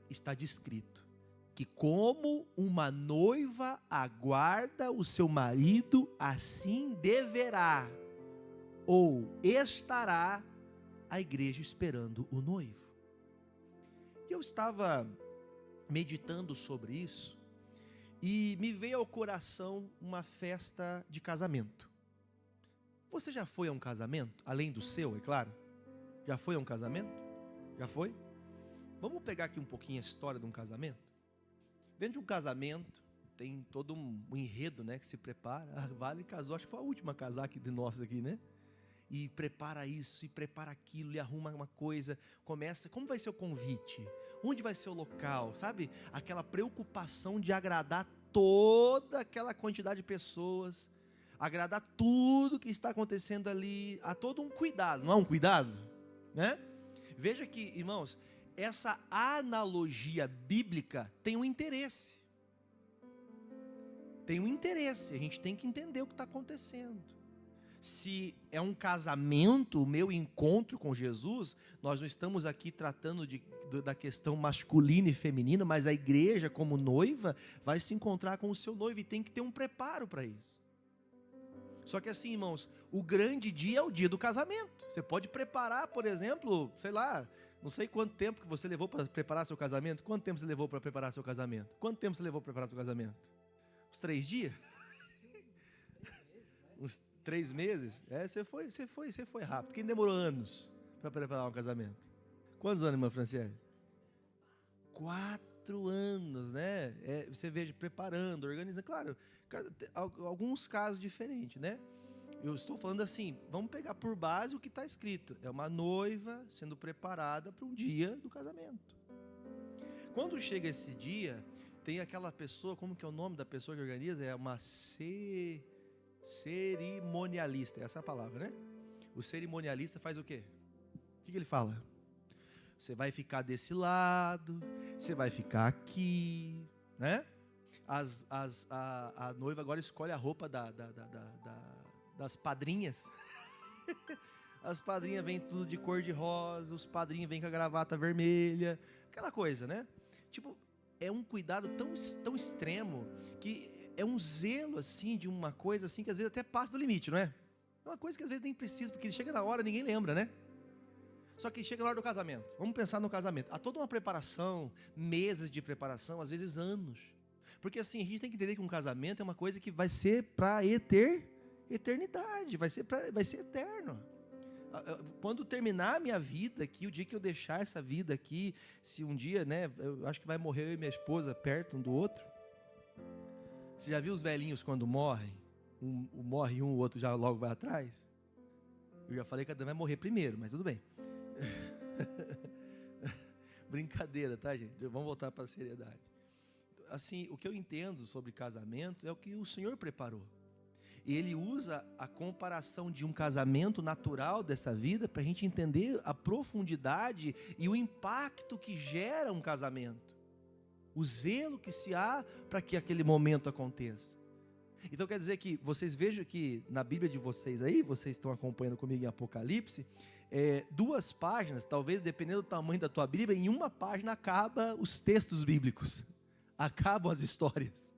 está descrito que como uma noiva aguarda o seu marido, assim deverá ou estará a igreja esperando o noivo. E eu estava meditando sobre isso e me veio ao coração uma festa de casamento. Você já foi a um casamento? Além do seu, é claro. Já foi a um casamento? Já foi? Vamos pegar aqui um pouquinho a história de um casamento? Dentro de um casamento, tem todo um enredo, né, que se prepara. A Vale casou, acho que foi a última a casar aqui de nós aqui, né? E prepara isso, e prepara aquilo, e arruma uma coisa, começa, como vai ser o convite? Onde vai ser o local? Sabe? Aquela preocupação de agradar toda aquela quantidade de pessoas, agradar tudo que está acontecendo ali, há todo um cuidado, não há um cuidado? Né? Veja que, irmãos, essa analogia bíblica tem um interesse. Tem um interesse, a gente tem que entender o que está acontecendo. Se é um casamento, o meu encontro com Jesus, nós não estamos aqui tratando da questão masculina e feminina, mas a igreja como noiva vai se encontrar com o seu noivo e tem que ter um preparo para isso. Só que assim, irmãos, o grande dia é o dia do casamento. Você pode preparar, por exemplo, sei lá, não sei quanto tempo que você levou para preparar seu casamento. Quanto tempo você levou para preparar seu casamento? Quanto tempo você levou para preparar seu casamento? Uns 3 dias? Uns 3 meses? Você foi rápido. Quem demorou anos para preparar um casamento? Quantos anos, irmã Franciele? 4 anos, né? Você veja, preparando, organizando. Claro, alguns casos diferentes, né? Eu estou falando assim, vamos pegar por base o que está escrito. É uma noiva sendo preparada para um dia do casamento. Quando chega esse dia, tem aquela pessoa, como que é o nome da pessoa que organiza? É uma cerimonialista, essa é a palavra, né? O cerimonialista faz o quê? O que ele fala? Você vai ficar desse lado, você vai ficar aqui, né? A noiva agora escolhe a roupa das padrinhas. As padrinhas vêm tudo de cor de rosa, os padrinhos vêm com a gravata vermelha, aquela coisa, né? Tipo, é um cuidado tão extremo, que é um zelo, assim, de uma coisa assim, que às vezes até passa do limite, não é? É uma coisa que às vezes nem precisa, porque chega na hora, ninguém lembra, né? Só que chega na hora do casamento, vamos pensar no casamento, há toda uma preparação, meses de preparação, às vezes anos, porque assim, a gente tem que entender que um casamento é uma coisa que vai ser para eternidade, vai ser eterno. Quando terminar a minha vida aqui, o dia que eu deixar essa vida aqui, se um dia, né, eu acho que vai morrer eu e minha esposa perto um do outro. Você já viu os velhinhos quando morrem? Morre um, o outro já logo vai atrás? Eu já falei que cada um vai morrer primeiro, mas tudo bem. Brincadeira, tá, gente? Vamos voltar para a seriedade. Assim, o que eu entendo sobre casamento é o que o Senhor preparou. E Ele usa a comparação de um casamento natural dessa vida para a gente entender a profundidade e o impacto que gera um casamento. O zelo que se há para que aquele momento aconteça. Então quer dizer que vocês vejam que na Bíblia de vocês aí, vocês estão acompanhando comigo em Apocalipse, 2 páginas, talvez dependendo do tamanho da tua Bíblia, em uma página acaba os textos bíblicos, acabam as histórias.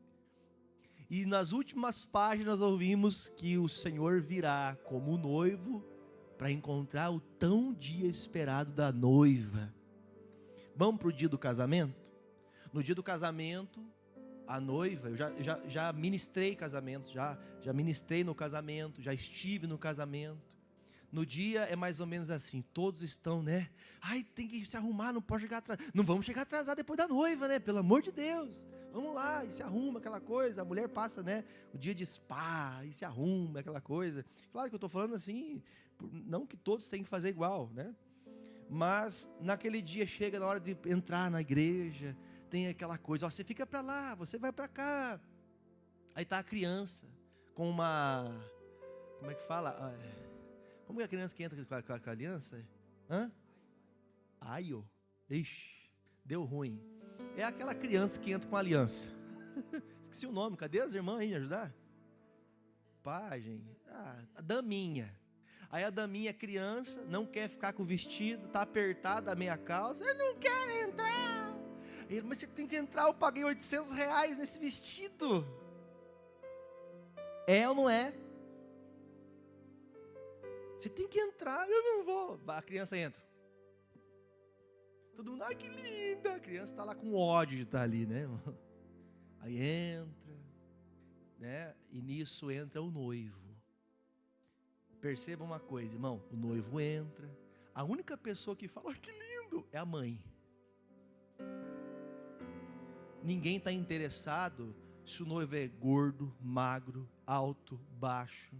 E nas últimas páginas ouvimos que o Senhor virá como noivo para encontrar o tão dia esperado da noiva. Vamos para o dia do casamento? No dia do casamento, a noiva, eu já ministrei casamento, já ministrei no casamento, já estive no casamento. No dia é mais ou menos assim, todos estão, né? Ai, tem que se arrumar, não pode chegar atrasado. Não vamos chegar atrasado depois da noiva, né? Pelo amor de Deus. Vamos lá, e se arruma aquela coisa. A mulher passa, né, o dia de spa, e se arruma aquela coisa. Claro que eu estou falando assim, não que todos têm que fazer igual, né? Mas naquele dia chega na hora de entrar na igreja, tem aquela coisa, ó, você fica para lá, você vai para cá. Aí está a criança com uma, como é que fala? Como é a criança que entra com a aliança? Aio. Ixi, deu ruim. É aquela criança que entra com a aliança. Esqueci o nome, cadê as irmãs aí me ajudar? Pagem. A daminha. Aí a daminha criança, não quer ficar com o vestido, está apertada a meia calça, não quer entrar. Ele, mas você tem que entrar, eu paguei R$800 nesse vestido. É ou não é? Você tem que entrar, eu não vou. A criança entra. Todo mundo, ai que linda. A criança está lá com ódio de estar ali, né? Aí entra, né? E nisso entra o noivo. Perceba uma coisa, irmão, o noivo entra. A única pessoa que fala, ai que lindo, é a mãe. Ninguém está interessado se o noivo é gordo, magro, alto, baixo.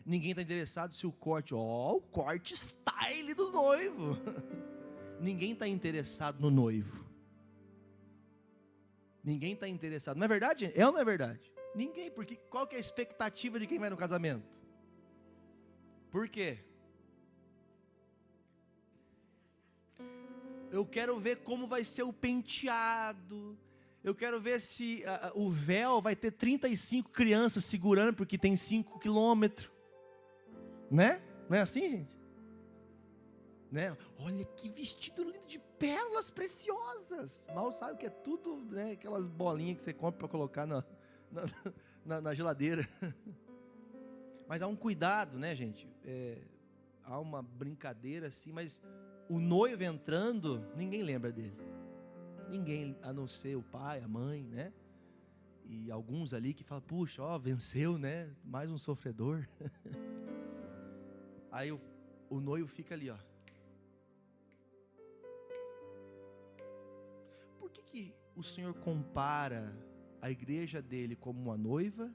Ninguém está interessado se o corte, o corte style do noivo. Ninguém está interessado no noivo. Ninguém está interessado. Não é verdade? É ou não é verdade? Ninguém, porque qual que é a expectativa de quem vai no casamento? Por quê? Eu quero ver como vai ser o penteado. Eu quero ver se o véu vai ter 35 crianças segurando, porque tem 5 quilômetros. Né? Não é assim, gente? Né? Olha que vestido lindo de pérolas preciosas. Mal sabe que é tudo, né, aquelas bolinhas que você compra para colocar na geladeira. Mas há um cuidado, né, gente? Há uma brincadeira assim, mas o noivo entrando, ninguém lembra dele. Ninguém, a não ser o pai, a mãe, né? E alguns ali que falam, puxa, ó, venceu, né? Mais um sofredor. Aí o noivo fica ali, ó. Por que o Senhor compara a igreja dele como uma noiva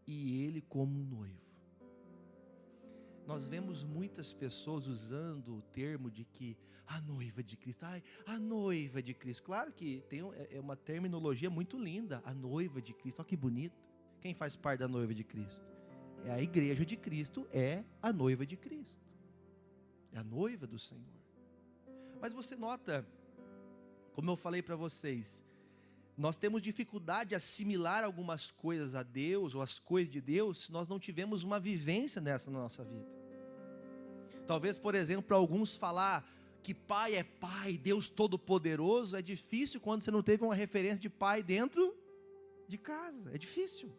e ele como um noivo? Nós vemos muitas pessoas usando o termo de que a noiva de Cristo, a noiva de Cristo. Claro que é uma terminologia muito linda, a noiva de Cristo, olha que bonito. Quem faz parte da noiva de Cristo? É a igreja de Cristo, é a noiva de Cristo. É a noiva do Senhor. Mas você nota, como eu falei para vocês, nós temos dificuldade de assimilar algumas coisas a Deus, ou as coisas de Deus, se nós não tivemos uma vivência nessa na nossa vida. Talvez, por exemplo, para alguns falar que pai é pai, Deus Todo-Poderoso, é difícil quando você não teve uma referência de pai dentro de casa, é difícil.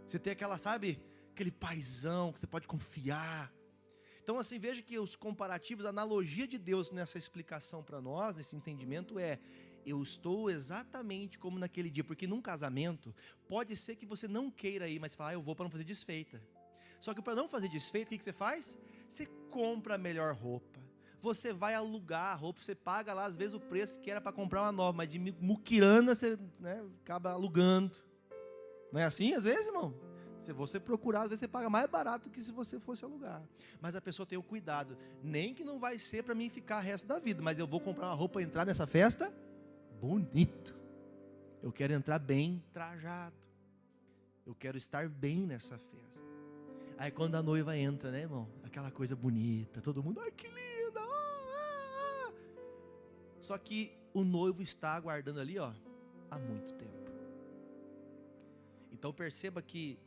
Você tem aquela, sabe, aquele paizão que você pode confiar. Então assim, veja que os comparativos, a analogia de Deus nessa explicação para nós, nesse entendimento eu estou exatamente como naquele dia, porque num casamento, pode ser que você não queira ir, mas você fala, eu vou para não fazer desfeita. Só que para não fazer desfeita, o que você faz? Você compra a melhor roupa, você vai alugar a roupa, você paga lá às vezes o preço que era para comprar uma nova, mas de muquirana você, né, acaba alugando. Não é assim às vezes, irmão? Se você procurar, às vezes você paga mais barato que se você fosse alugar. Mas a pessoa tem o cuidado, nem que não vai ser para mim ficar o resto da vida, mas eu vou comprar uma roupa e entrar nessa festa bonito. Eu quero entrar bem trajado. Eu quero estar bem nessa festa. Aí quando a noiva entra, né, irmão? Aquela coisa bonita, todo mundo, ai que linda! Só que o noivo está aguardando ali, ó, há muito tempo. Então perceba que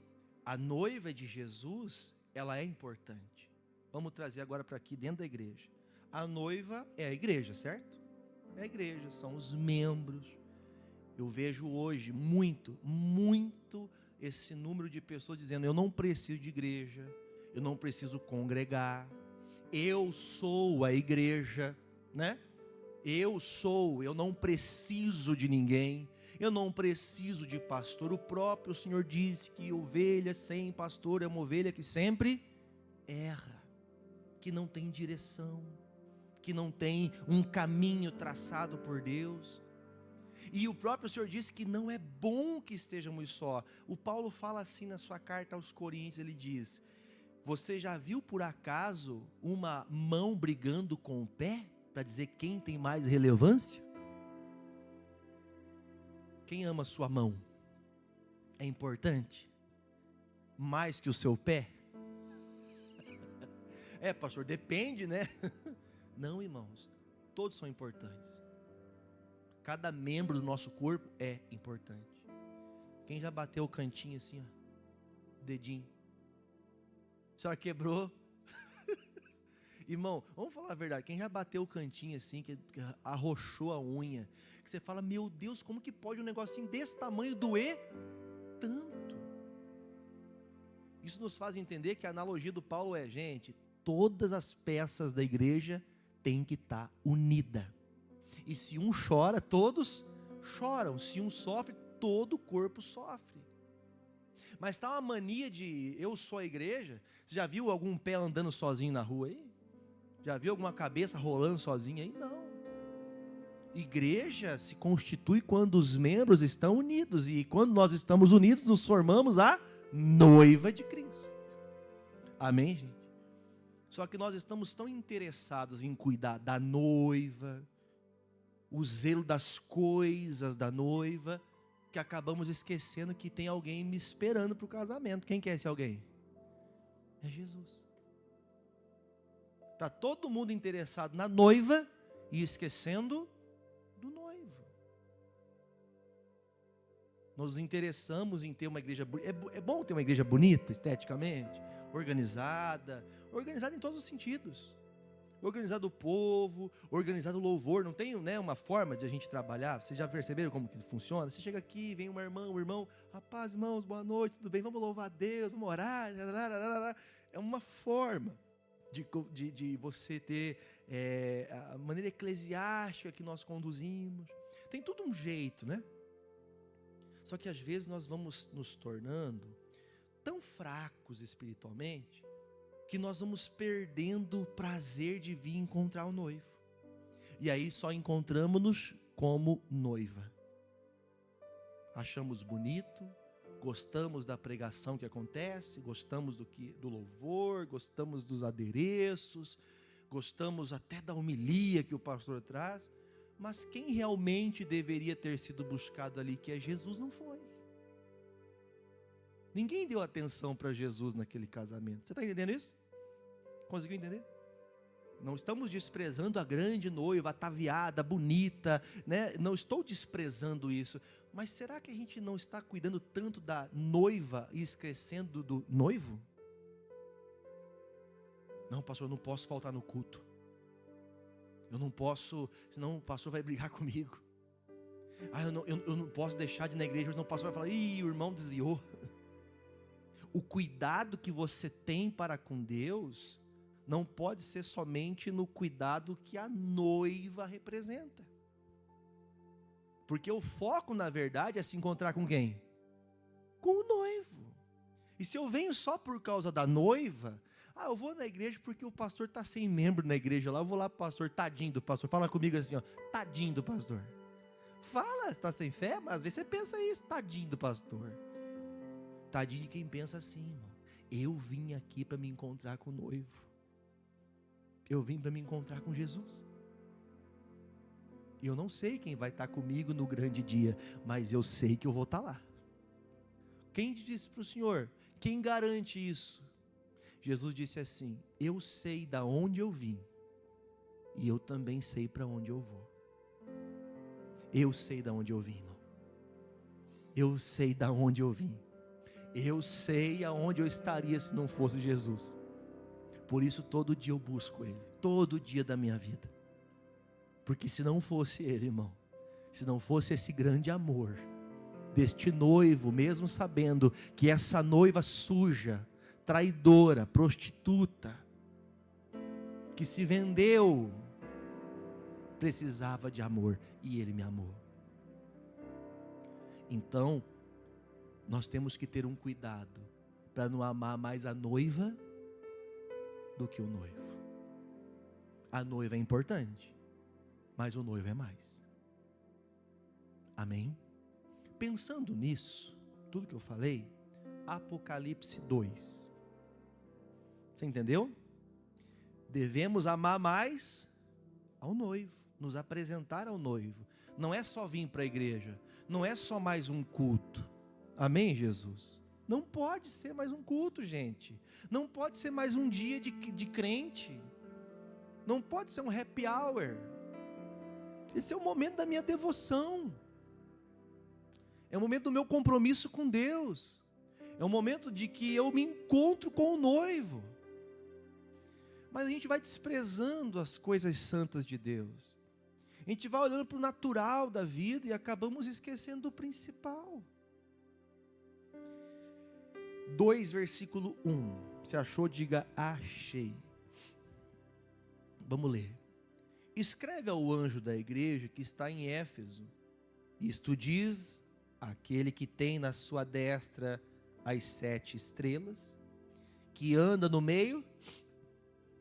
a noiva de Jesus, ela é importante. Vamos trazer agora para aqui dentro da igreja. A noiva é a igreja, certo? É a igreja, são os membros. Eu vejo hoje muito esse número de pessoas dizendo, eu não preciso de igreja, eu não preciso congregar, eu sou a igreja, né? Eu não preciso de ninguém. Eu não preciso de pastor. O próprio Senhor disse que ovelha sem pastor é uma ovelha que sempre erra, que não tem direção, que não tem um caminho traçado por Deus. E o próprio Senhor disse que não é bom que estejamos só. O Paulo fala assim na sua carta aos Coríntios, ele diz, você já viu por acaso uma mão brigando com o pé, para dizer quem tem mais relevância? Quem ama sua mão é importante mais que o seu pé? Pastor, depende, né? Não, irmãos, todos são importantes. Cada membro do nosso corpo é importante. Quem já bateu o cantinho assim, ó, dedinho? A senhora quebrou. Irmão, vamos falar a verdade, quem já bateu o cantinho assim, que arrochou a unha, que você fala, meu Deus, como que pode um negocinho desse tamanho doer tanto? Isso nos faz entender que a analogia do Paulo é, gente, todas as peças da igreja têm que estar unidas. E se um chora, todos choram. Se um sofre, todo o corpo sofre. Mas está uma mania de eu sou a igreja. Você já viu algum pé andando sozinho na rua aí? Já viu alguma cabeça rolando sozinha aí? Não. Igreja se constitui quando os membros estão unidos. E quando nós estamos unidos, nos formamos a noiva de Cristo. Amém, gente? Só que nós estamos tão interessados em cuidar da noiva, o zelo das coisas da noiva, que acabamos esquecendo que tem alguém me esperando para o casamento. Quem que é esse alguém? É Jesus. Está todo mundo interessado na noiva e esquecendo do noivo. Nós nos interessamos em ter uma igreja bonita. É bom ter uma igreja bonita, esteticamente, organizada em todos os sentidos. Organizado o povo, organizado o louvor. Não tem, né, uma forma de a gente trabalhar? Vocês já perceberam como que funciona? Você chega aqui, vem uma irmã, um irmão, rapaz, irmãos, boa noite, tudo bem? Vamos louvar a Deus, vamos orar. É uma forma de você ter a maneira eclesiástica que nós conduzimos. Tem tudo um jeito, né? Só que às vezes nós vamos nos tornando tão fracos espiritualmente que nós vamos perdendo o prazer de vir encontrar o noivo. E aí só encontramos-nos como noiva. Achamos bonito, gostamos da pregação que acontece, gostamos do louvor, gostamos dos adereços, gostamos até da homilia que o pastor traz, mas quem realmente deveria ter sido buscado ali, que é Jesus, não foi. Ninguém deu atenção para Jesus naquele casamento. Você está entendendo isso? Conseguiu entender? Não estamos desprezando a grande noiva, ataviada, bonita, né? Não estou desprezando isso. Mas será que a gente não está cuidando tanto da noiva e esquecendo do noivo? Não, pastor, eu não posso faltar no culto. Eu não posso, senão o pastor vai brigar comigo. Eu não posso deixar de ir na igreja, senão o pastor vai falar, ih, o irmão desviou. O cuidado que você tem para com Deus não pode ser somente no cuidado que a noiva representa. Porque o foco, na verdade, é se encontrar com quem? Com o noivo. E se eu venho só por causa da noiva, eu vou na igreja porque o pastor está sem membro na igreja lá, eu vou lá para o pastor, tadinho do pastor, fala comigo assim, ó, tadinho do pastor. Fala, você está sem fé? Mas às vezes você pensa isso, tadinho do pastor. Tadinho de quem pensa assim, irmão. Eu vim aqui para me encontrar com o noivo. Eu vim para me encontrar com Jesus. E eu não sei quem vai estar comigo no grande dia, mas eu sei que eu vou estar lá. Quem disse para o Senhor? Quem garante isso? Jesus disse assim, eu sei da onde eu vim, e eu também sei para onde eu vou. Eu sei da onde eu vim, irmão. Eu sei da onde eu vim. Eu sei aonde eu estaria se não fosse Jesus. Por isso todo dia eu busco Ele, todo dia da minha vida. Porque se não fosse Ele, irmão, se não fosse esse grande amor deste noivo, mesmo sabendo que essa noiva suja, traidora, prostituta, que se vendeu, precisava de amor, e Ele me amou. Então, nós temos que ter um cuidado para não amar mais a noiva do que o noivo. A noiva é importante, mas o noivo é mais. Amém? Pensando nisso, tudo que eu falei, Apocalipse 2. Você entendeu? Devemos amar mais ao noivo, nos apresentar ao noivo. Não é só vir para a igreja, não é só mais um culto. Amém, Jesus? Não pode ser mais um culto, gente. Não pode ser mais um dia de crente. Não pode ser um happy hour. Esse é o momento da minha devoção. É o momento do meu compromisso com Deus. É o momento de que eu me encontro com o noivo. Mas a gente vai desprezando as coisas santas de Deus. A gente vai olhando para o natural da vida e acabamos esquecendo do principal. 2, versículo 1. Se achou, diga achei. Vamos ler. Escreve ao anjo da igreja que está em Éfeso. Isto diz aquele que tem na sua destra as 7 estrelas, que anda no meio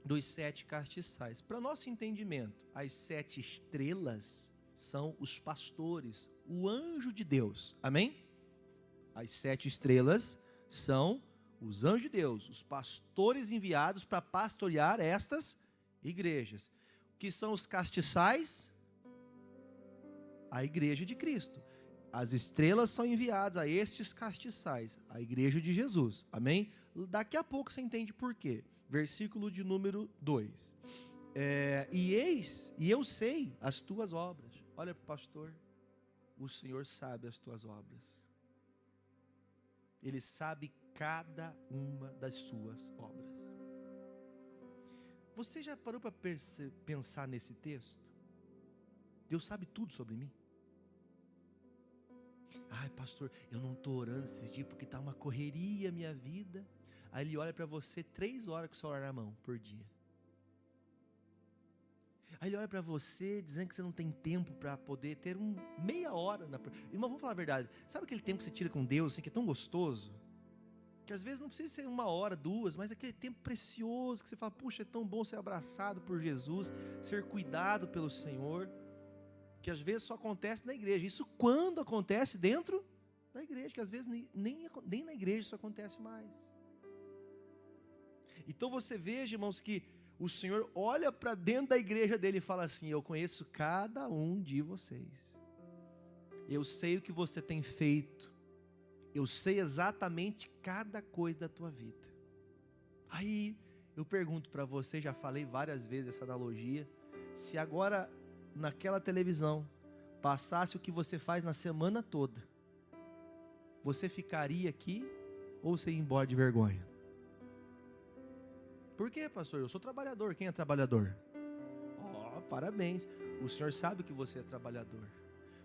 dos 7 castiçais. Para nosso entendimento, as 7 estrelas são os pastores, o anjo de Deus. Amém? As 7 estrelas são os anjos de Deus, os pastores enviados para pastorear estas igrejas. O que são os castiçais? A igreja de Cristo. As estrelas são enviadas a estes castiçais, a igreja de Jesus. Amém? Daqui a pouco você entende por quê. Versículo de número 2. E eu sei as tuas obras. Olha para o pastor. O Senhor sabe as tuas obras. Ele sabe cada uma das suas obras. Você já parou para pensar nesse texto? Deus sabe tudo sobre mim. Ai, pastor, eu não estou orando esses dias porque está uma correria a minha vida. Aí ele olha para você 3 horas com o celular na mão por dia. Aí ele olha para você dizendo que você não tem tempo para poder ter meia hora. Irmão, vamos falar a verdade. Sabe aquele tempo que você tira com Deus, assim, que é tão gostoso? Que às vezes não precisa ser 1 hora, 2, mas aquele tempo precioso que você fala, puxa, é tão bom ser abraçado por Jesus, ser cuidado pelo Senhor, que às vezes só acontece na igreja. Isso quando acontece dentro da igreja, que às vezes nem na igreja isso acontece mais. Então você veja, irmãos, que o Senhor olha para dentro da igreja dele e fala assim, eu conheço cada um de vocês. Eu sei o que você tem feito. Eu sei exatamente cada coisa da tua vida. Aí eu pergunto para você, já falei várias vezes essa analogia, se agora naquela televisão passasse o que você faz na semana toda, você ficaria aqui ou você ia embora de vergonha? Por quê, pastor? Eu sou trabalhador. Quem é trabalhador? Parabéns. O Senhor sabe que você é trabalhador,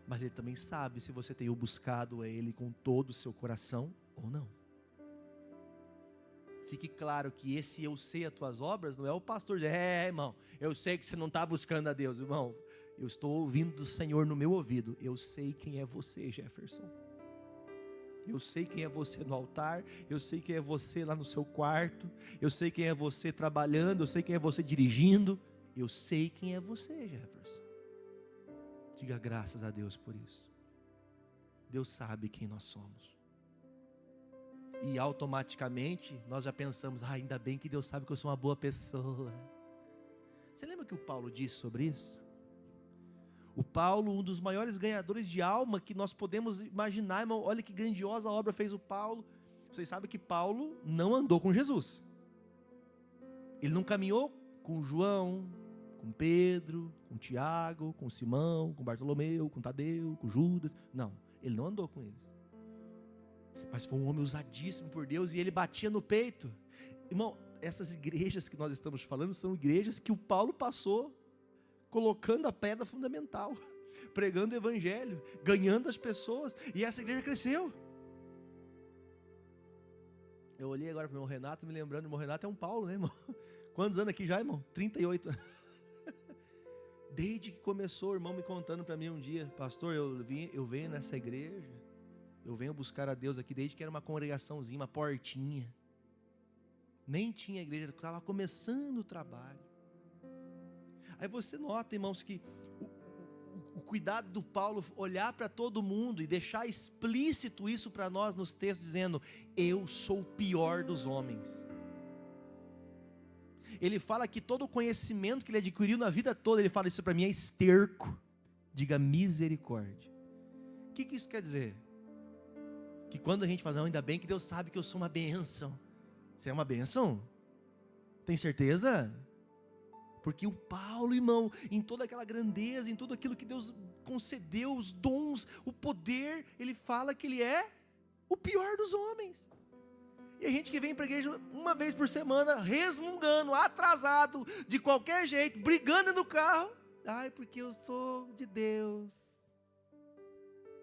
mas Ele também sabe se você tem buscado a Ele com todo o seu coração ou não. Fique claro que esse eu sei as tuas obras não é o pastor dizendo, irmão, eu sei que você não está buscando a Deus. Irmão, eu estou ouvindo do Senhor no meu ouvido. Eu sei quem é você, Jefferson. Eu sei quem é você no altar, eu sei quem é você lá no seu quarto, eu sei quem é você trabalhando, eu sei quem é você dirigindo, eu sei quem é você, Jefferson. Diga graças a Deus por isso. Deus sabe quem nós somos. E automaticamente nós já pensamos, ainda bem que Deus sabe que eu sou uma boa pessoa. Você lembra que o Paulo disse sobre isso? O Paulo, um dos maiores ganhadores de alma que nós podemos imaginar, irmão, olha que grandiosa obra fez o Paulo. Vocês sabem que Paulo não andou com Jesus. Ele não caminhou com João, com Pedro, com Tiago, com Simão, com Bartolomeu, com Tadeu, com Judas. Não, ele não andou com eles. Mas foi um homem usadíssimo por Deus e ele batia no peito. Irmão, essas igrejas que nós estamos falando são igrejas que o Paulo passou colocando a pedra fundamental, pregando o evangelho, ganhando as pessoas, e essa igreja cresceu. Eu olhei agora para o irmão Renato, me lembrando, o irmão Renato é um Paulo, né, irmão? Quantos anos aqui já, irmão? 38 anos. Desde que começou, o irmão me contando para mim um dia, pastor, eu venho nessa igreja, eu venho buscar a Deus aqui desde que era uma congregaçãozinha, uma portinha. Nem tinha igreja, estava começando o trabalho. Aí você nota, irmãos, que o cuidado do Paulo olhar para todo mundo e deixar explícito isso para nós nos textos, dizendo, eu sou o pior dos homens. Ele fala que todo o conhecimento que ele adquiriu na vida toda, ele fala, isso para mim é esterco. Diga misericórdia. O que isso quer dizer? Que quando a gente fala, não, ainda bem que Deus sabe que eu sou uma bênção. Você é uma bênção? Tem certeza? Porque o Paulo, irmão, em toda aquela grandeza, em tudo aquilo que Deus concedeu, os dons, o poder, ele fala que ele é o pior dos homens. E a gente que vem para a igreja uma vez por semana, resmungando, atrasado, de qualquer jeito, brigando no carro. Ai, porque eu sou de Deus.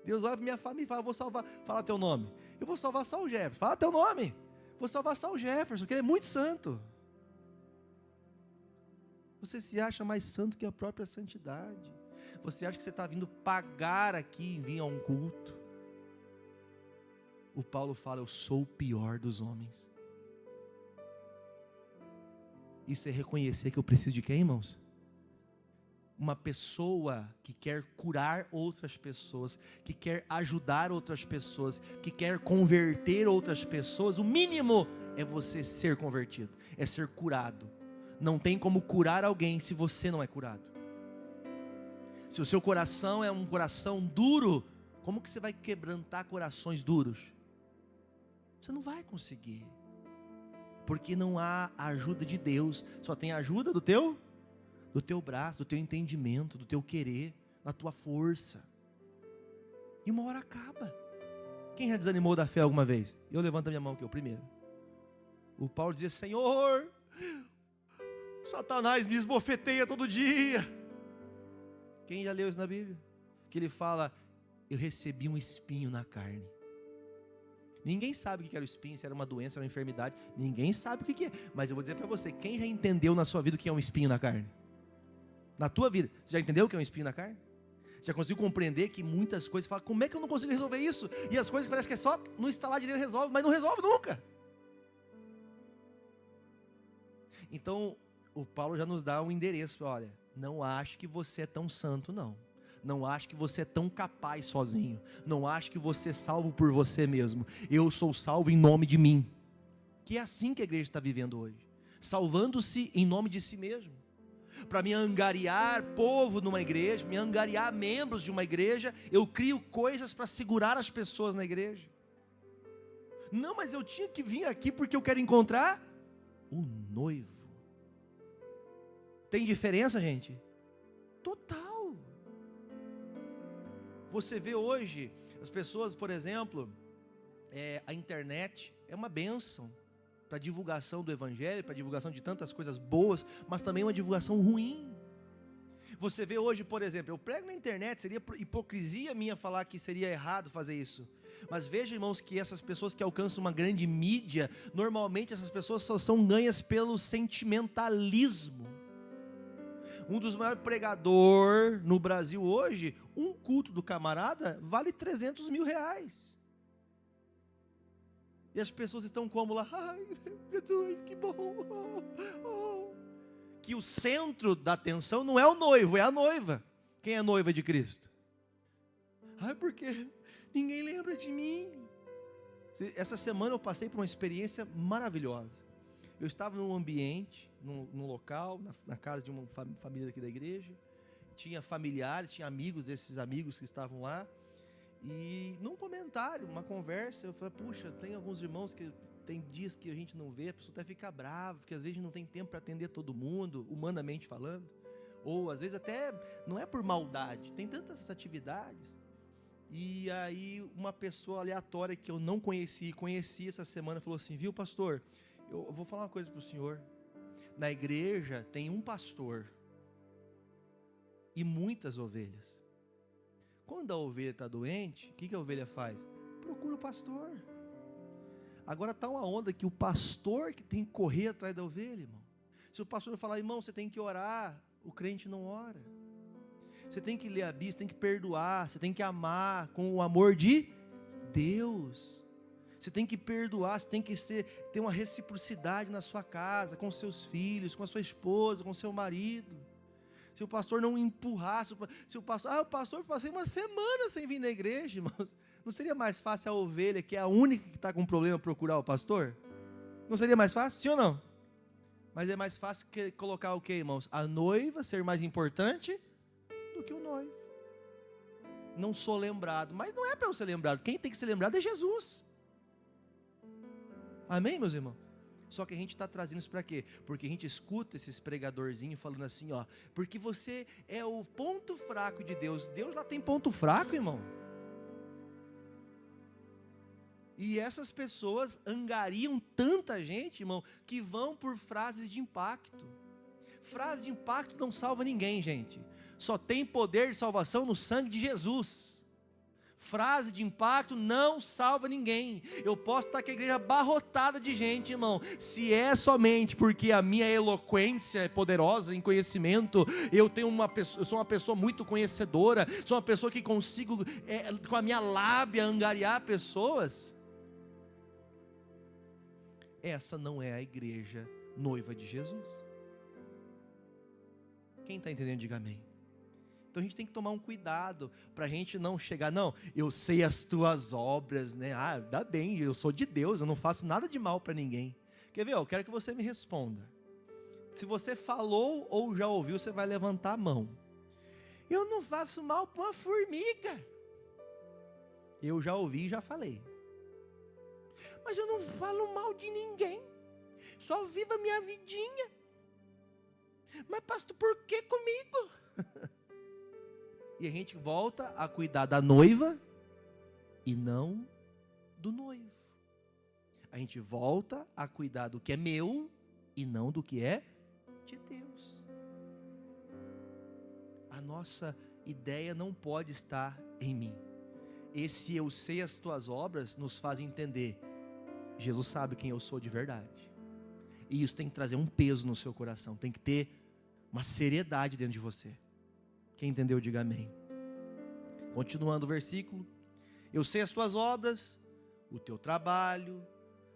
Deus olha para minha família e fala, vou salvar, fala teu nome. Eu vou salvar só o Jefferson, fala teu nome. Vou salvar só o Jefferson, porque ele é muito santo. Você se acha mais santo que a própria santidade. Você acha que você está vindo pagar aqui em vir a um culto. O Paulo fala, eu sou o pior dos homens. Isso é reconhecer que eu preciso de quem, irmãos? Uma pessoa que quer curar outras pessoas, que quer ajudar outras pessoas, que quer converter outras pessoas, o mínimo é você ser convertido, é ser curado. Não tem como curar alguém se você não é curado. Se o seu coração é um coração duro, como que você vai quebrantar corações duros? Você não vai conseguir. Porque não há a ajuda de Deus, só tem a ajuda do teu braço, do teu entendimento, do teu querer, da tua força. E uma hora acaba. Quem já desanimou da fé alguma vez? Eu levanto a minha mão aqui, o primeiro. O Paulo dizia, Senhor, Satanás me esbofeteia todo dia. Quem já leu isso na Bíblia? Que ele fala, eu recebi um espinho na carne. Ninguém sabe o que era o espinho, se era uma doença, uma enfermidade. Ninguém sabe o que é. Mas eu vou dizer para você, quem já entendeu na sua vida o que é um espinho na carne? Na tua vida, você já entendeu o que é um espinho na carne? Já conseguiu compreender que muitas coisas, você fala, como é que eu não consigo resolver isso? E as coisas parecem que é só no instalar de Deus resolve, mas não resolve nunca. Então, o Paulo já nos dá um endereço, olha, não ache que você é tão santo, não. Não ache que você é tão capaz sozinho. Não ache que você é salvo por você mesmo. Eu sou salvo em nome de mim. Que é assim que a igreja está vivendo hoje. Salvando-se em nome de si mesmo. Para me angariar povo numa igreja, me angariar membros de uma igreja, eu crio coisas para segurar as pessoas na igreja. Não, mas eu tinha que vir aqui porque eu quero encontrar o noivo. Tem diferença, gente? Total. Você vê hoje, as pessoas, por exemplo, a internet é uma bênção para a divulgação do evangelho, para a divulgação de tantas coisas boas, mas também uma divulgação ruim. Você vê hoje, por exemplo, eu prego na internet, seria hipocrisia minha falar que seria errado fazer isso. Mas veja, irmãos, que essas pessoas que alcançam uma grande mídia, normalmente essas pessoas só são ganhas pelo sentimentalismo. Um dos maiores pregadores no Brasil hoje, um culto do camarada vale 300 mil reais. E as pessoas estão como lá, ai, Jesus, que bom. Que o centro da atenção não é o noivo, é a noiva. Quem é a noiva de Cristo? Ai, porque ninguém lembra de mim. Essa semana eu passei por uma experiência maravilhosa. Eu estava num ambiente, num local, na casa de uma família aqui da igreja. Tinha familiares, tinha amigos desses amigos que estavam lá. E num comentário, uma conversa, eu falei, puxa, tem alguns irmãos que tem dias que a gente não vê, a pessoa até fica brava, porque às vezes a gente não tem tempo para atender todo mundo, humanamente falando. Ou às vezes até não é por maldade, tem tantas atividades. E aí uma pessoa aleatória que eu não conheci essa semana, falou assim, viu pastor, eu vou falar uma coisa para o senhor. Na igreja tem um pastor e muitas ovelhas. Quando a ovelha está doente, o que a ovelha faz? Procura o pastor. Agora está uma onda que o pastor que tem que correr atrás da ovelha, irmão. Se o pastor falar, irmão, você tem que orar, o crente não ora. Você tem que ler a Bíblia, você tem que perdoar, você tem que amar com o amor de Deus. Você tem que perdoar, você tem que ter uma reciprocidade na sua casa, com seus filhos, com a sua esposa, com seu marido. Se o pastor não empurrar, se o pastor passei uma semana sem vir na igreja, irmãos, não seria mais fácil a ovelha, que é a única que está com problema, procurar o pastor? Não seria mais fácil? Sim ou não? Mas é mais fácil colocar o quê, irmãos? A noiva ser mais importante do que o noivo. Não sou lembrado, mas não é para eu ser lembrado, quem tem que ser lembrado é Jesus. Amém, meus irmãos? Só que a gente está trazendo isso para quê? Porque a gente escuta esses pregadorzinhos falando assim, ó, porque você é o ponto fraco de Deus. Deus lá tem ponto fraco, irmão. E essas pessoas angariam tanta gente, irmão, que vão por frases de impacto. Frase de impacto não salva ninguém, gente. Só tem poder de salvação no sangue de Jesus. Frase de impacto não salva ninguém. Eu posso estar com a igreja abarrotada de gente, irmão. Se é somente porque a minha eloquência é poderosa em conhecimento, eu sou uma pessoa muito conhecedora, sou uma pessoa que consigo, com a minha lábia, angariar pessoas. Essa não é a igreja noiva de Jesus. Quem está entendendo, diga amém. Então a gente tem que tomar um cuidado, para a gente não chegar, não, eu sei as tuas obras, né? Ah, dá bem, eu sou de Deus, eu não faço nada de mal para ninguém. Quer ver? Eu quero que você me responda. Se você falou ou já ouviu, você vai levantar a mão. Eu não faço mal para uma formiga. Eu já ouvi e já falei. Mas eu não falo mal de ninguém, só vivo a minha vidinha. Mas pastor, por que comigo? E a gente volta a cuidar da noiva e não do noivo. A gente volta a cuidar do que é meu e não do que é de Deus. A nossa ideia não pode estar em mim. Esse eu sei as tuas obras nos faz entender, Jesus sabe quem eu sou de verdade. E isso tem que trazer um peso no seu coração, tem que ter uma seriedade dentro de você. Quem entendeu, diga amém. Continuando o versículo. Eu sei as tuas obras, o teu trabalho,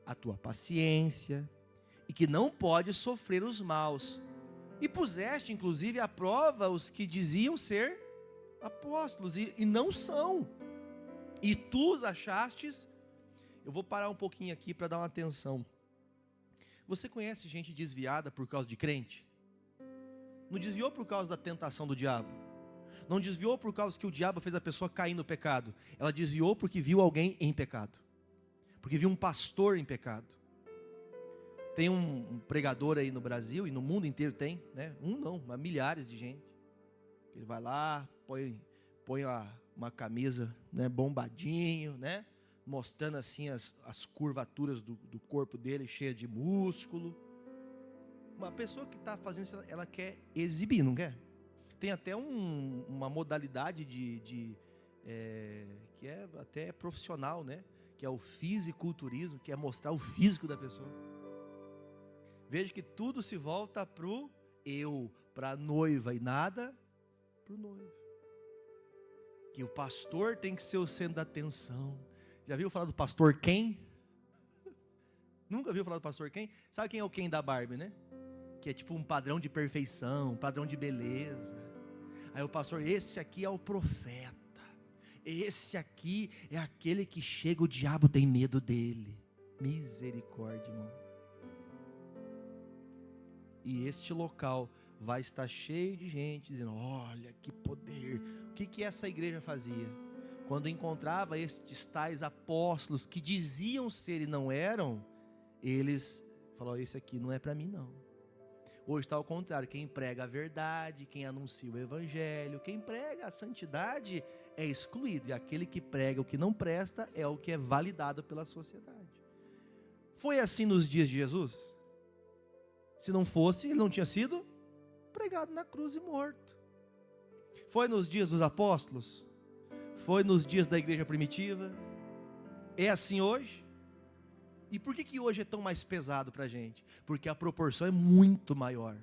a tua paciência, e que não podes sofrer os maus. E puseste, inclusive, à prova os que diziam ser apóstolos, e não são. E tu os achastes. Eu vou parar um pouquinho aqui para dar uma atenção. Você conhece gente desviada por causa de crente? Não desviou por causa da tentação do diabo. Não desviou por causa que o diabo fez a pessoa cair no pecado. Ela desviou porque viu alguém em pecado. Porque viu um pastor em pecado. Tem um pregador aí no Brasil, e no mundo inteiro tem, né? Mas milhares de gente. Ele vai lá, põe uma camisa, né, bombadinho, né? Mostrando assim as curvaturas do corpo dele, cheia de músculo. Uma pessoa que está fazendo isso, ela quer exibir, não quer? Tem até uma modalidade que é até profissional, né? Que é o fisiculturismo, que é mostrar o físico da pessoa. Veja que tudo se volta pro eu, para a noiva, e nada pro noivo. Que o pastor tem que ser o centro da atenção. Já viu falar do pastor Ken? Nunca viu falar do pastor Ken? Sabe quem é o Ken da Barbie, né? Que é tipo um padrão de perfeição, um padrão de beleza. Aí o pastor, esse aqui é o profeta. Esse aqui é aquele que chega, o diabo tem medo dele. Misericórdia, irmão. E este local vai estar cheio de gente dizendo, olha que poder. O que essa igreja fazia? Quando encontrava estes tais apóstolos que diziam ser e não eram, eles falaram, esse aqui não é para mim não. Hoje está ao contrário, quem prega a verdade, quem anuncia o evangelho, quem prega a santidade é excluído, e aquele que prega o que não presta é o que é validado pela sociedade. Foi assim nos dias de Jesus? Se não fosse, ele não tinha sido pregado na cruz e morto. Foi nos dias dos apóstolos? Foi nos dias da igreja primitiva? É assim hoje? E por que hoje é tão mais pesado para a gente? Porque a proporção é muito maior.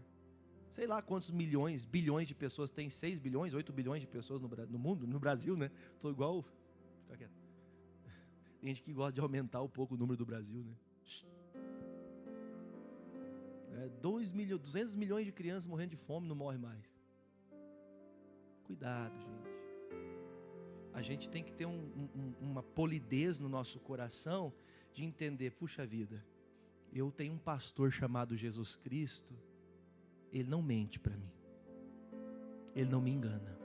Sei lá quantos milhões, bilhões de pessoas tem, 6 bilhões, 8 bilhões de pessoas no mundo, no Brasil, né? Estou igual... Fica quieto. Tem gente que gosta de aumentar um pouco o número do Brasil, né? 200 milhões de crianças morrendo de fome, não morre mais. Cuidado, gente. A gente tem que ter uma polidez no nosso coração de entender, puxa vida, eu tenho um pastor chamado Jesus Cristo, ele não mente para mim, ele não me engana.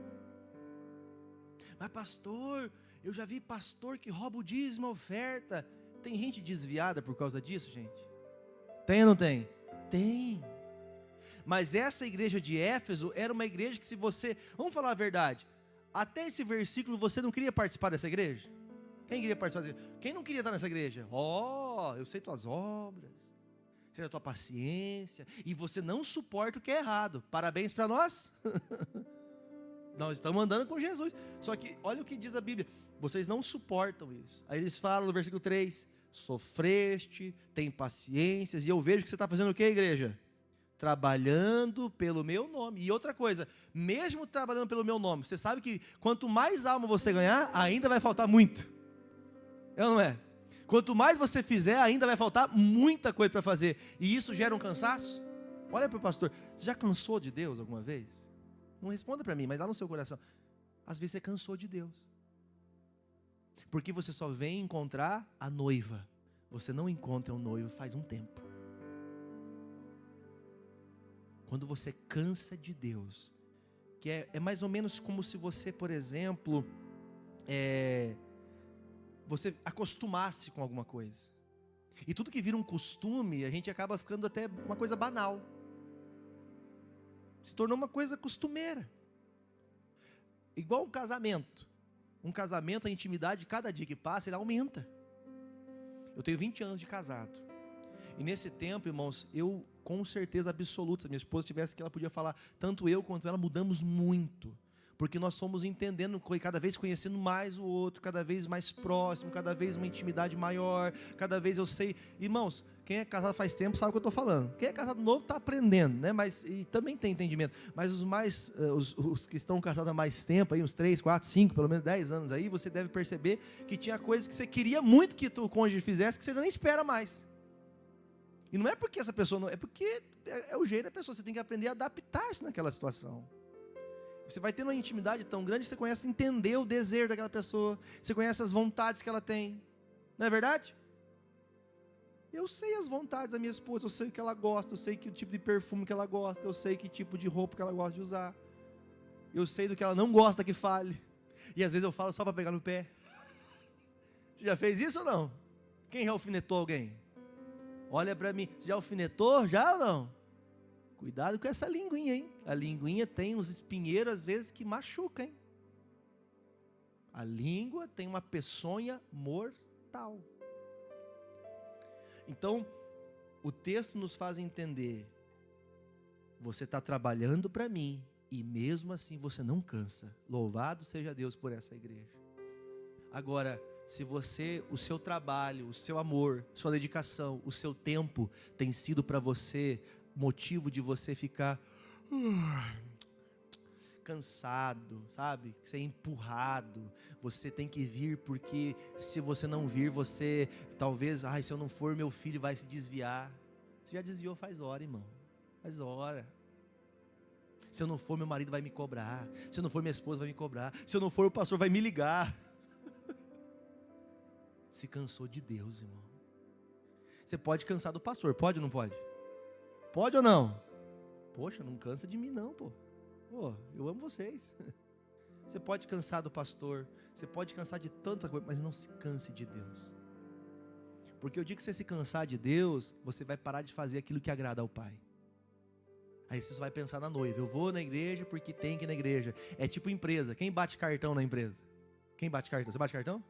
Mas pastor, eu já vi pastor que rouba o dízimo, a oferta. Tem gente desviada por causa disso, gente? Tem ou não tem? Tem. Mas essa igreja de Éfeso era uma igreja que, se você, vamos falar a verdade, até esse versículo você não queria participar dessa igreja? Quem queria participar dessa igreja? Quem não queria estar nessa igreja? Eu sei tuas obras, sei a tua paciência, e você não suporta o que é errado. Parabéns para nós. Nós estamos andando com Jesus. Só que olha o que diz a Bíblia: vocês não suportam isso. Aí eles falam no versículo 3: sofreste, tem paciências, e eu vejo que você está fazendo o que, igreja? Trabalhando pelo meu nome. E outra coisa, mesmo trabalhando pelo meu nome, você sabe que quanto mais alma você ganhar, ainda vai faltar muito. É ou não é? Quanto mais você fizer, ainda vai faltar muita coisa para fazer. E isso gera um cansaço? Olha para o pastor: você já cansou de Deus alguma vez? Não responda para mim, mas lá no seu coração. Às vezes você cansou de Deus. Porque você só vem encontrar a noiva. Você não encontra o noivo faz um tempo. Quando você cansa de Deus, que é mais ou menos como se você, por exemplo, você acostumasse com alguma coisa. E tudo que vira um costume, a gente acaba ficando até uma coisa banal. Se tornou uma coisa costumeira. Igual um casamento. Um casamento, a intimidade, cada dia que passa, ele aumenta. Eu tenho 20 anos de casado. E nesse tempo, irmãos, eu com certeza absoluta, se minha esposa tivesse que ela podia falar, tanto eu quanto ela mudamos muito. Porque nós fomos entendendo, cada vez conhecendo mais o outro, cada vez mais próximo, cada vez uma intimidade maior, cada vez eu sei. Irmãos, quem é casado faz tempo sabe o que eu estou falando. Quem é casado novo está aprendendo, né? Mas e também tem entendimento. Mas os que estão casados há mais tempo, aí, uns 3, 4, 5, pelo menos 10 anos aí, você deve perceber que tinha coisas que você queria muito que o cônjuge fizesse, que você nem espera mais. E não é porque essa pessoa não, é porque é o jeito da pessoa, você tem que aprender a adaptar-se naquela situação. Você vai tendo uma intimidade tão grande que você começa a entender o desejo daquela pessoa, você conhece as vontades que ela tem, não é verdade? Eu sei as vontades da minha esposa, eu sei o que ela gosta, eu sei que o tipo de perfume que ela gosta, eu sei que tipo de roupa que ela gosta de usar, eu sei do que ela não gosta que fale, e às vezes eu falo só para pegar no pé. Você já fez isso ou não? Quem já alfinetou alguém? Olha para mim, você já alfinetou? Já ou não? Cuidado com essa linguinha, hein? A linguinha tem uns espinheiros às vezes que machucam, hein? A língua tem uma peçonha mortal. Então, o texto nos faz entender: você está trabalhando para mim e mesmo assim você não cansa. Louvado seja Deus por essa igreja. Agora, se o seu trabalho, o seu amor, sua dedicação, o seu tempo tem sido para você motivo de você ficar cansado, sabe? Ser empurrado, você tem que vir porque se você não vir, você talvez, se eu não for, meu filho vai se desviar. Você já desviou faz hora, irmão, faz hora. Se eu não for, meu marido vai me cobrar, se eu não for, minha esposa vai me cobrar, se eu não for, o pastor vai me ligar. Se cansou de Deus, irmão. Você pode cansar do pastor, pode ou não pode? Pode ou não? Poxa, não cansa de mim não, pô. Eu amo vocês. Você pode cansar do pastor, você pode cansar de tanta coisa, mas não se canse de Deus. Porque o dia que você se cansar de Deus, você vai parar de fazer aquilo que agrada ao Pai. Aí você vai pensar na noiva: eu vou na igreja porque tem que ir na igreja. É tipo empresa, quem bate cartão na empresa? Quem bate cartão? Você bate cartão?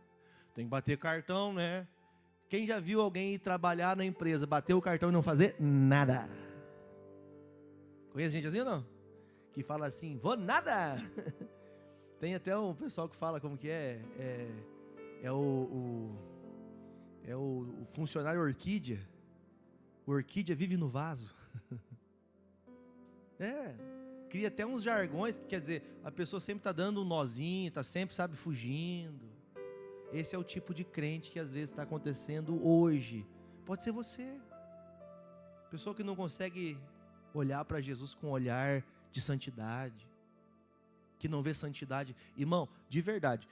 Tem que bater cartão, né? Quem já viu alguém ir trabalhar na empresa, bater o cartão e não fazer nada? Conhece gente assim ou não? Que fala assim: vou nada. Tem até um pessoal que fala como que é o funcionário orquídea. O orquídea vive no vaso. Cria até uns jargões, que quer dizer, a pessoa sempre está dando um nozinho, está sempre, fugindo. Esse é o tipo de crente que às vezes está acontecendo hoje. Pode ser você. Pessoa que não consegue olhar para Jesus com um olhar de santidade, que não vê santidade. Irmão, de verdade,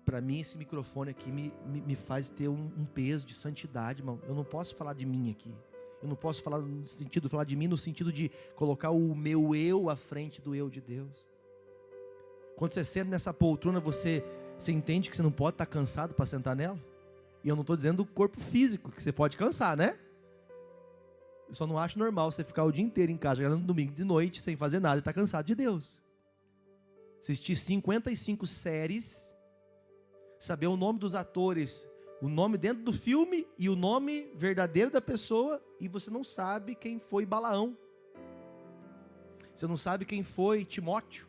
para mim esse microfone aqui me faz ter um peso de santidade, irmão. Eu não posso falar de mim aqui. Eu não posso falar de mim no sentido de colocar o meu eu à frente do eu de Deus. Quando você senta nessa poltrona, você entende que você não pode estar cansado para sentar nela? E eu não estou dizendo do corpo físico, que você pode cansar, né? Eu só não acho normal você ficar o dia inteiro em casa, no domingo de noite, sem fazer nada e estar cansado de Deus. Assistir 55 séries, saber o nome dos atores, o nome dentro do filme e o nome verdadeiro da pessoa, e você não sabe quem foi Balaão. Você não sabe quem foi Timóteo.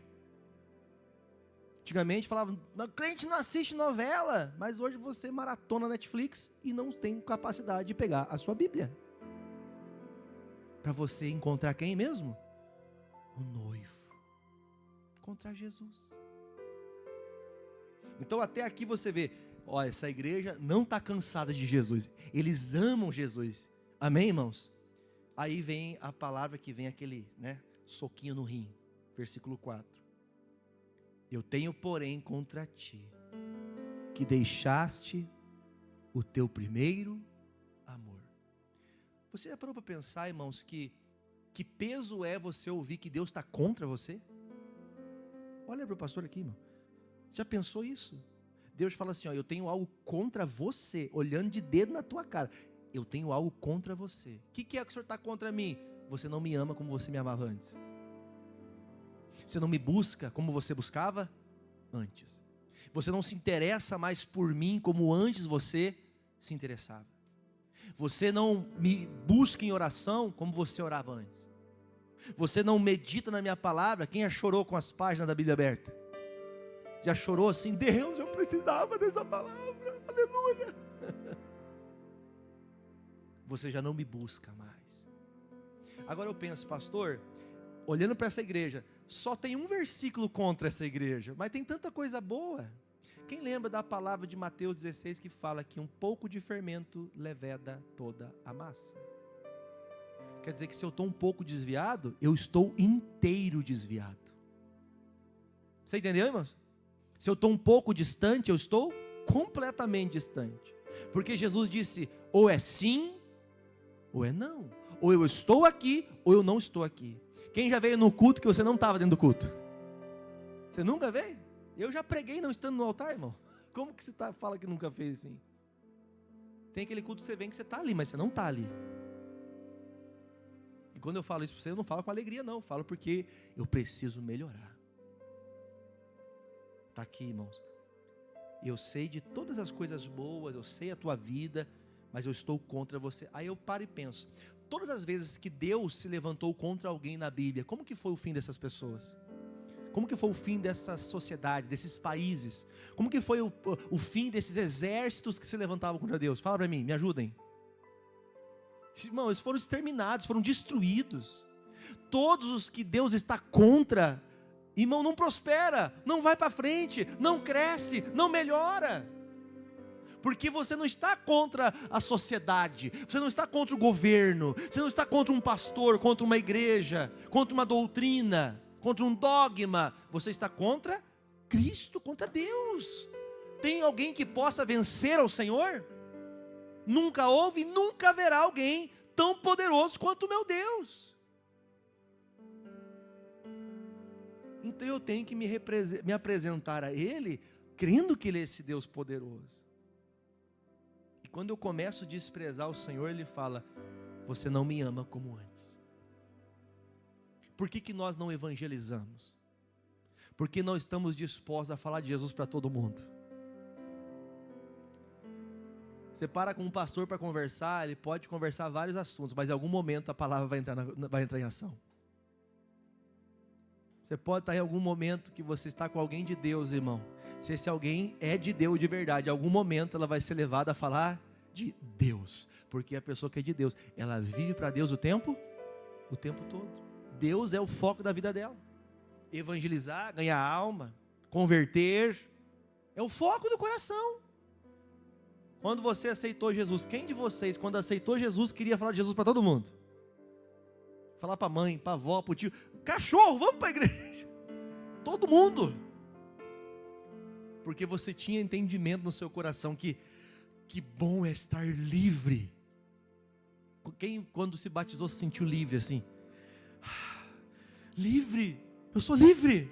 Antigamente falavam, crente não assiste novela, mas hoje você maratona Netflix e não tem capacidade de pegar a sua Bíblia. Para você encontrar quem mesmo? O noivo. Encontrar Jesus. Então até aqui você vê, olha, essa igreja não está cansada de Jesus. Eles amam Jesus. Amém, irmãos? Aí vem a palavra que vem aquele, soquinho no rim. Versículo 4. Eu tenho, porém, contra ti, que deixaste o teu primeiro amor. Você já parou para pensar, irmãos, que peso é você ouvir que Deus está contra você? Olha para o pastor aqui, irmão. Você já pensou isso? Deus fala assim, eu tenho algo contra você, olhando de dedo na tua cara. Eu tenho algo contra você. O que é que o senhor está contra mim? Você não me ama como você me amava antes. Você não me busca como você buscava antes. Você não se interessa mais por mim como antes você se interessava. Você não me busca em oração como você orava antes. Você não medita na minha palavra. Quem já chorou com as páginas da Bíblia aberta? Já chorou assim, Deus, eu precisava dessa palavra, aleluia. Você já não me busca mais. Agora eu penso, pastor, olhando para essa igreja, só tem um versículo contra essa igreja, mas tem tanta coisa boa. Quem lembra da palavra de Mateus 16 que fala que um pouco de fermento leveda toda a massa? Quer dizer que se eu estou um pouco desviado, eu estou inteiro desviado. Você entendeu, irmãos? Se eu estou um pouco distante, eu estou completamente distante. Porque Jesus disse, ou é sim, ou é não. Ou eu estou aqui, ou eu não estou aqui. Quem já veio no culto que você não estava dentro do culto? Você nunca veio? Eu já preguei não estando no altar, irmão. Como que você fala que nunca fez assim? Tem aquele culto que você vem que você está ali, mas você não está ali. E quando eu falo isso para você, eu não falo com alegria não. Eu falo porque eu preciso melhorar. Está aqui, irmãos. Eu sei de todas as coisas boas, eu sei a tua vida, mas eu estou contra você. Aí eu paro e penso, todas as vezes que Deus se levantou contra alguém na Bíblia, como que foi o fim dessas pessoas? Como que foi o fim dessa sociedade, desses países? Como que foi o fim desses exércitos que se levantavam contra Deus? Fala para mim, me ajudem. Irmão, eles foram exterminados, foram destruídos. Todos os que Deus está contra, irmão, não prospera, não vai para frente, não cresce, não melhora. Porque você não está contra a sociedade, você não está contra o governo, você não está contra um pastor, contra uma igreja, contra uma doutrina, contra um dogma. Você está contra Cristo, contra Deus. Tem alguém que possa vencer ao Senhor? Nunca houve e nunca haverá alguém tão poderoso quanto o meu Deus. Então eu tenho que me apresentar a Ele, crendo que Ele é esse Deus poderoso. E quando eu começo a desprezar o Senhor, Ele fala, você não me ama como antes. Por que nós não evangelizamos? Porque não estamos dispostos a falar de Jesus para todo mundo. Você para com um pastor para conversar, ele pode conversar vários assuntos, mas em algum momento a palavra vai entrar em ação. Você pode estar em algum momento que você está com alguém de Deus, irmão. Se esse alguém é de Deus de verdade, em algum momento ela vai ser levada a falar de Deus. Porque a pessoa que é de Deus, ela vive para Deus o tempo todo. Deus é o foco da vida dela. Evangelizar, ganhar alma, converter, é o foco do coração. Quando você aceitou Jesus, quem de vocês, quando aceitou Jesus, queria falar de Jesus para todo mundo? Falar para a mãe, para a avó, para o tio, cachorro, vamos para a igreja. Todo mundo. Porque você tinha entendimento no seu coração que bom é estar livre. Quem quando se batizou se sentiu livre assim? Livre, eu sou livre.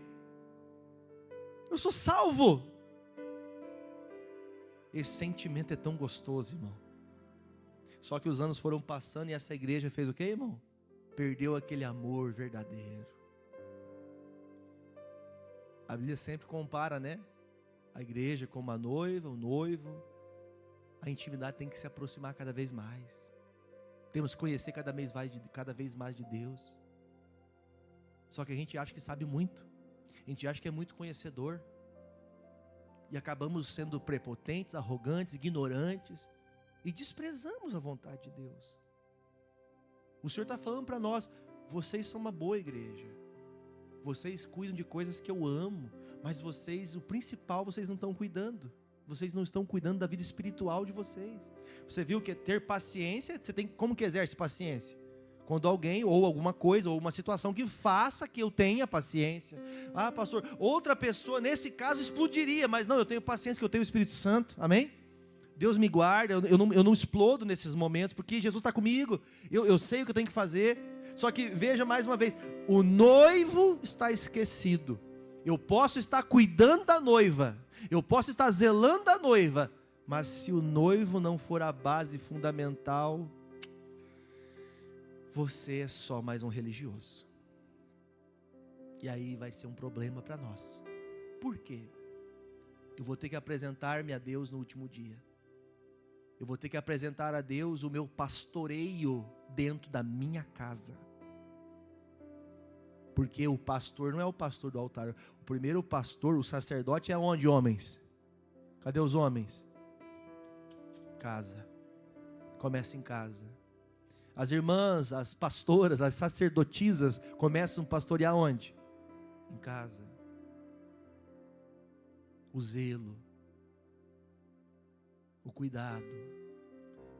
Eu sou salvo. Esse sentimento é tão gostoso, irmão. Só que os anos foram passando e essa igreja fez o quê, irmão? Perdeu aquele amor verdadeiro. A Bíblia sempre compara, né? A igreja como a noiva, o noivo, a intimidade tem que se aproximar cada vez mais. Temos que conhecer cada vez mais de Deus. Só que a gente acha que sabe muito. A gente acha que é muito conhecedor. E acabamos sendo prepotentes, arrogantes, ignorantes. E desprezamos a vontade de Deus. O Senhor está falando para nós: vocês são uma boa igreja. Vocês cuidam de coisas que eu amo. Mas vocês, o principal, vocês não estão cuidando. Vocês não estão cuidando da vida espiritual de vocês. Você viu que ter paciência, você tem, como que exerce paciência? Quando alguém, ou alguma coisa, ou uma situação que faça que eu tenha paciência. Ah, pastor, outra pessoa nesse caso explodiria, mas não, eu tenho paciência que eu tenho o Espírito Santo, amém? Deus me guarda, eu não explodo nesses momentos, porque Jesus está comigo, eu sei o que eu tenho que fazer. Só que veja mais uma vez, o noivo está esquecido. Eu posso estar cuidando da noiva, eu posso estar zelando da noiva, mas se o noivo não for a base fundamental, você é só mais um religioso. E aí vai ser um problema para nós. Por quê? Eu vou ter que apresentar-me a Deus no último dia. Eu vou ter que apresentar a Deus o meu pastoreio dentro da minha casa. Porque o pastor não é o pastor do altar. O primeiro pastor, o sacerdote é onde, homens? Cadê os homens? Casa. Começa em casa. As irmãs, as pastoras, as sacerdotisas começam a pastorear onde? Em casa. O zelo, o cuidado,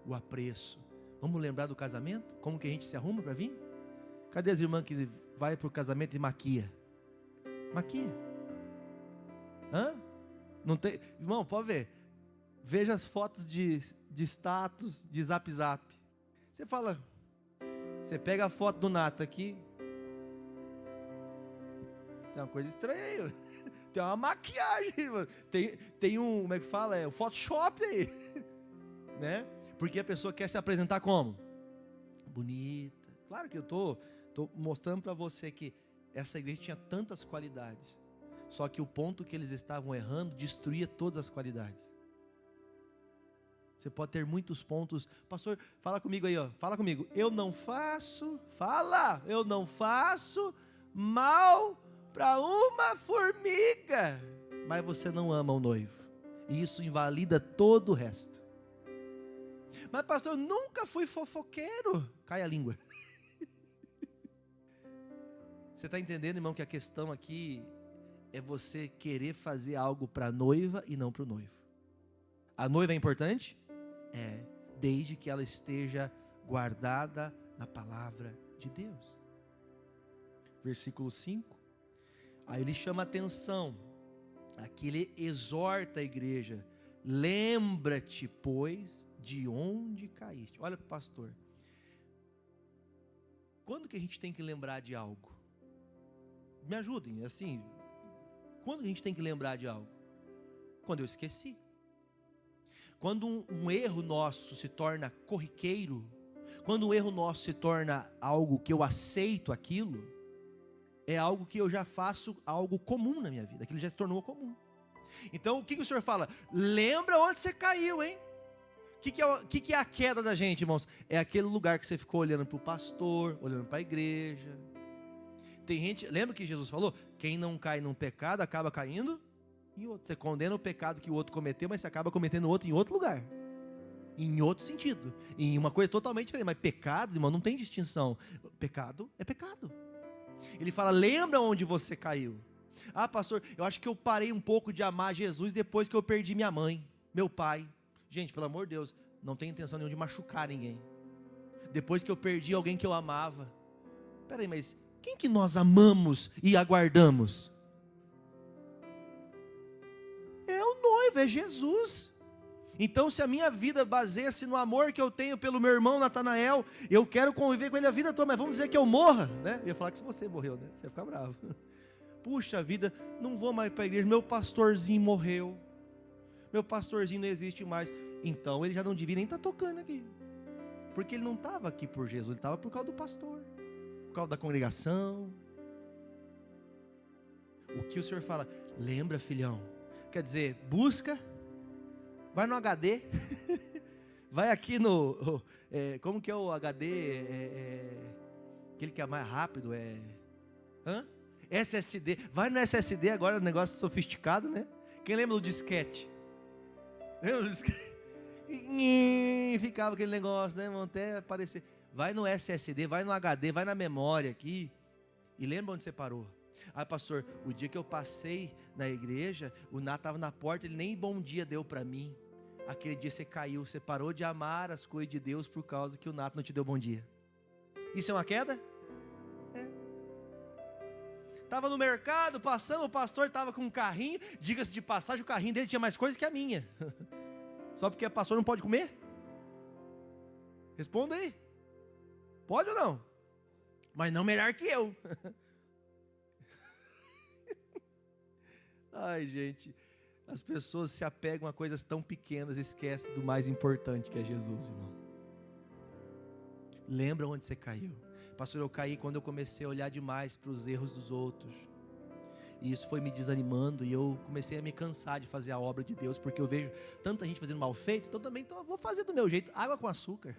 o apreço. Vamos lembrar do casamento? Como que a gente se arruma para vir? Cadê as irmãs que vai para o casamento e maquia? Maquia. Hã? Não tem? Irmão, pode ver. Veja as fotos de status, de zap. Você fala, você pega a foto do Nata aqui, tem uma coisa estranha aí, tem uma maquiagem, tem um, como é que fala? É o Photoshop aí, né? Porque a pessoa quer se apresentar como? Bonita. Claro que eu tô mostrando para você que essa igreja tinha tantas qualidades, só que o ponto que eles estavam errando destruía todas as qualidades. Você pode ter muitos pontos. Pastor, fala comigo aí, ó. Fala comigo. Eu não faço mal para uma formiga. Mas você não ama o noivo. E isso invalida todo o resto. Mas pastor, eu nunca fui fofoqueiro. Cai a língua. Você está entendendo, irmão, que a questão aqui é você querer fazer algo para a noiva e não para o noivo. A noiva é importante? É, desde que ela esteja guardada na palavra de Deus. Versículo 5. Aí ele chama a atenção. Aqui ele exorta a igreja. Lembra-te, pois, de onde caíste. Olha para o pastor. Quando que a gente tem que lembrar de algo? Me ajudem, assim. Quando a gente tem que lembrar de algo? Quando eu esqueci. Quando um erro nosso se torna corriqueiro, quando um erro nosso se torna algo que eu aceito aquilo, é algo que eu já faço algo comum na minha vida, aquilo já se tornou comum. Então o que o Senhor fala? Lembra onde você caiu, hein? O que é a queda da gente, irmãos? É aquele lugar que você ficou olhando para o pastor, olhando para a igreja. Tem gente, lembra que Jesus falou? Quem não cai num pecado acaba caindo em outro. Você condena o pecado que o outro cometeu, mas você acaba cometendo outro em outro lugar, em outro sentido, em uma coisa totalmente diferente. Mas pecado, irmão, não tem distinção. Pecado é pecado. Ele fala, lembra onde você caiu. Ah, pastor, eu acho que eu parei um pouco de amar Jesus depois que eu perdi minha mãe, meu pai. Gente, pelo amor de Deus, não tenho intenção nenhuma de machucar ninguém. Depois que eu perdi alguém que eu amava. Peraí, mas quem que nós amamos e aguardamos? É o noivo, é Jesus. Então, se a minha vida baseia-se no amor que eu tenho pelo meu irmão Natanael, eu quero conviver com ele a vida toda, mas vamos dizer que eu morra, né? Eu ia falar que se você morreu, né? Você ia ficar bravo. Puxa vida, não vou mais para a igreja, meu pastorzinho morreu, meu pastorzinho não existe mais. Então, ele já não devia nem estar tocando aqui, porque ele não estava aqui por Jesus, ele estava por causa do pastor, por causa da congregação. O que o Senhor fala? Lembra, filhão, Quer dizer, busca, vai no HD, vai aqui no, como que é o HD, aquele que é mais rápido, SSD, vai no SSD agora, um negócio sofisticado, né? Quem lembra do disquete? Lembra do disquete? Ficava aquele negócio, né, irmão, até aparecer. Vai no SSD, vai no HD, vai na memória aqui, e lembra onde você parou. Ah, pastor, o dia que eu passei na igreja, o Nath estava na porta, ele nem bom dia deu para mim. Aquele dia você caiu, você parou de amar as coisas de Deus por causa que o Nath não te deu bom dia. Isso é uma queda? Estava no mercado, passando, o pastor estava com um carrinho, diga-se de passagem, o carrinho dele tinha mais coisas que a minha. Só porque o pastor não pode comer? Responda aí. Pode ou não? Mas não melhor que eu. Ai, gente, as pessoas se apegam a coisas tão pequenas e esquecem do mais importante que é Jesus, irmão. Lembra onde você caiu. Pastor, eu caí quando eu comecei a olhar demais para os erros dos outros. E isso foi me desanimando e eu comecei a me cansar de fazer a obra de Deus, porque eu vejo tanta gente fazendo mal feito, então também vou fazer do meu jeito, água com açúcar.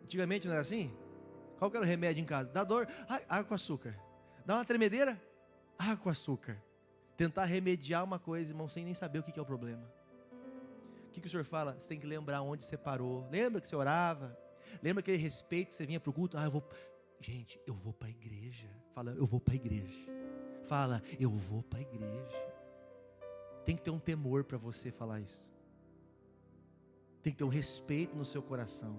Antigamente não era assim? Qual que era o remédio em casa? Dá dor, água com açúcar. Dá uma tremedeira, água com açúcar. Tentar remediar uma coisa, irmão, sem nem saber o que é o problema. O que o senhor fala? Você tem que lembrar onde você parou. Lembra que você orava? Lembra aquele respeito que você vinha para o culto? Gente, eu vou para a igreja. Fala, eu vou para a igreja. Fala, eu vou para a igreja. Tem que ter um temor para você falar isso. Tem que ter um respeito no seu coração.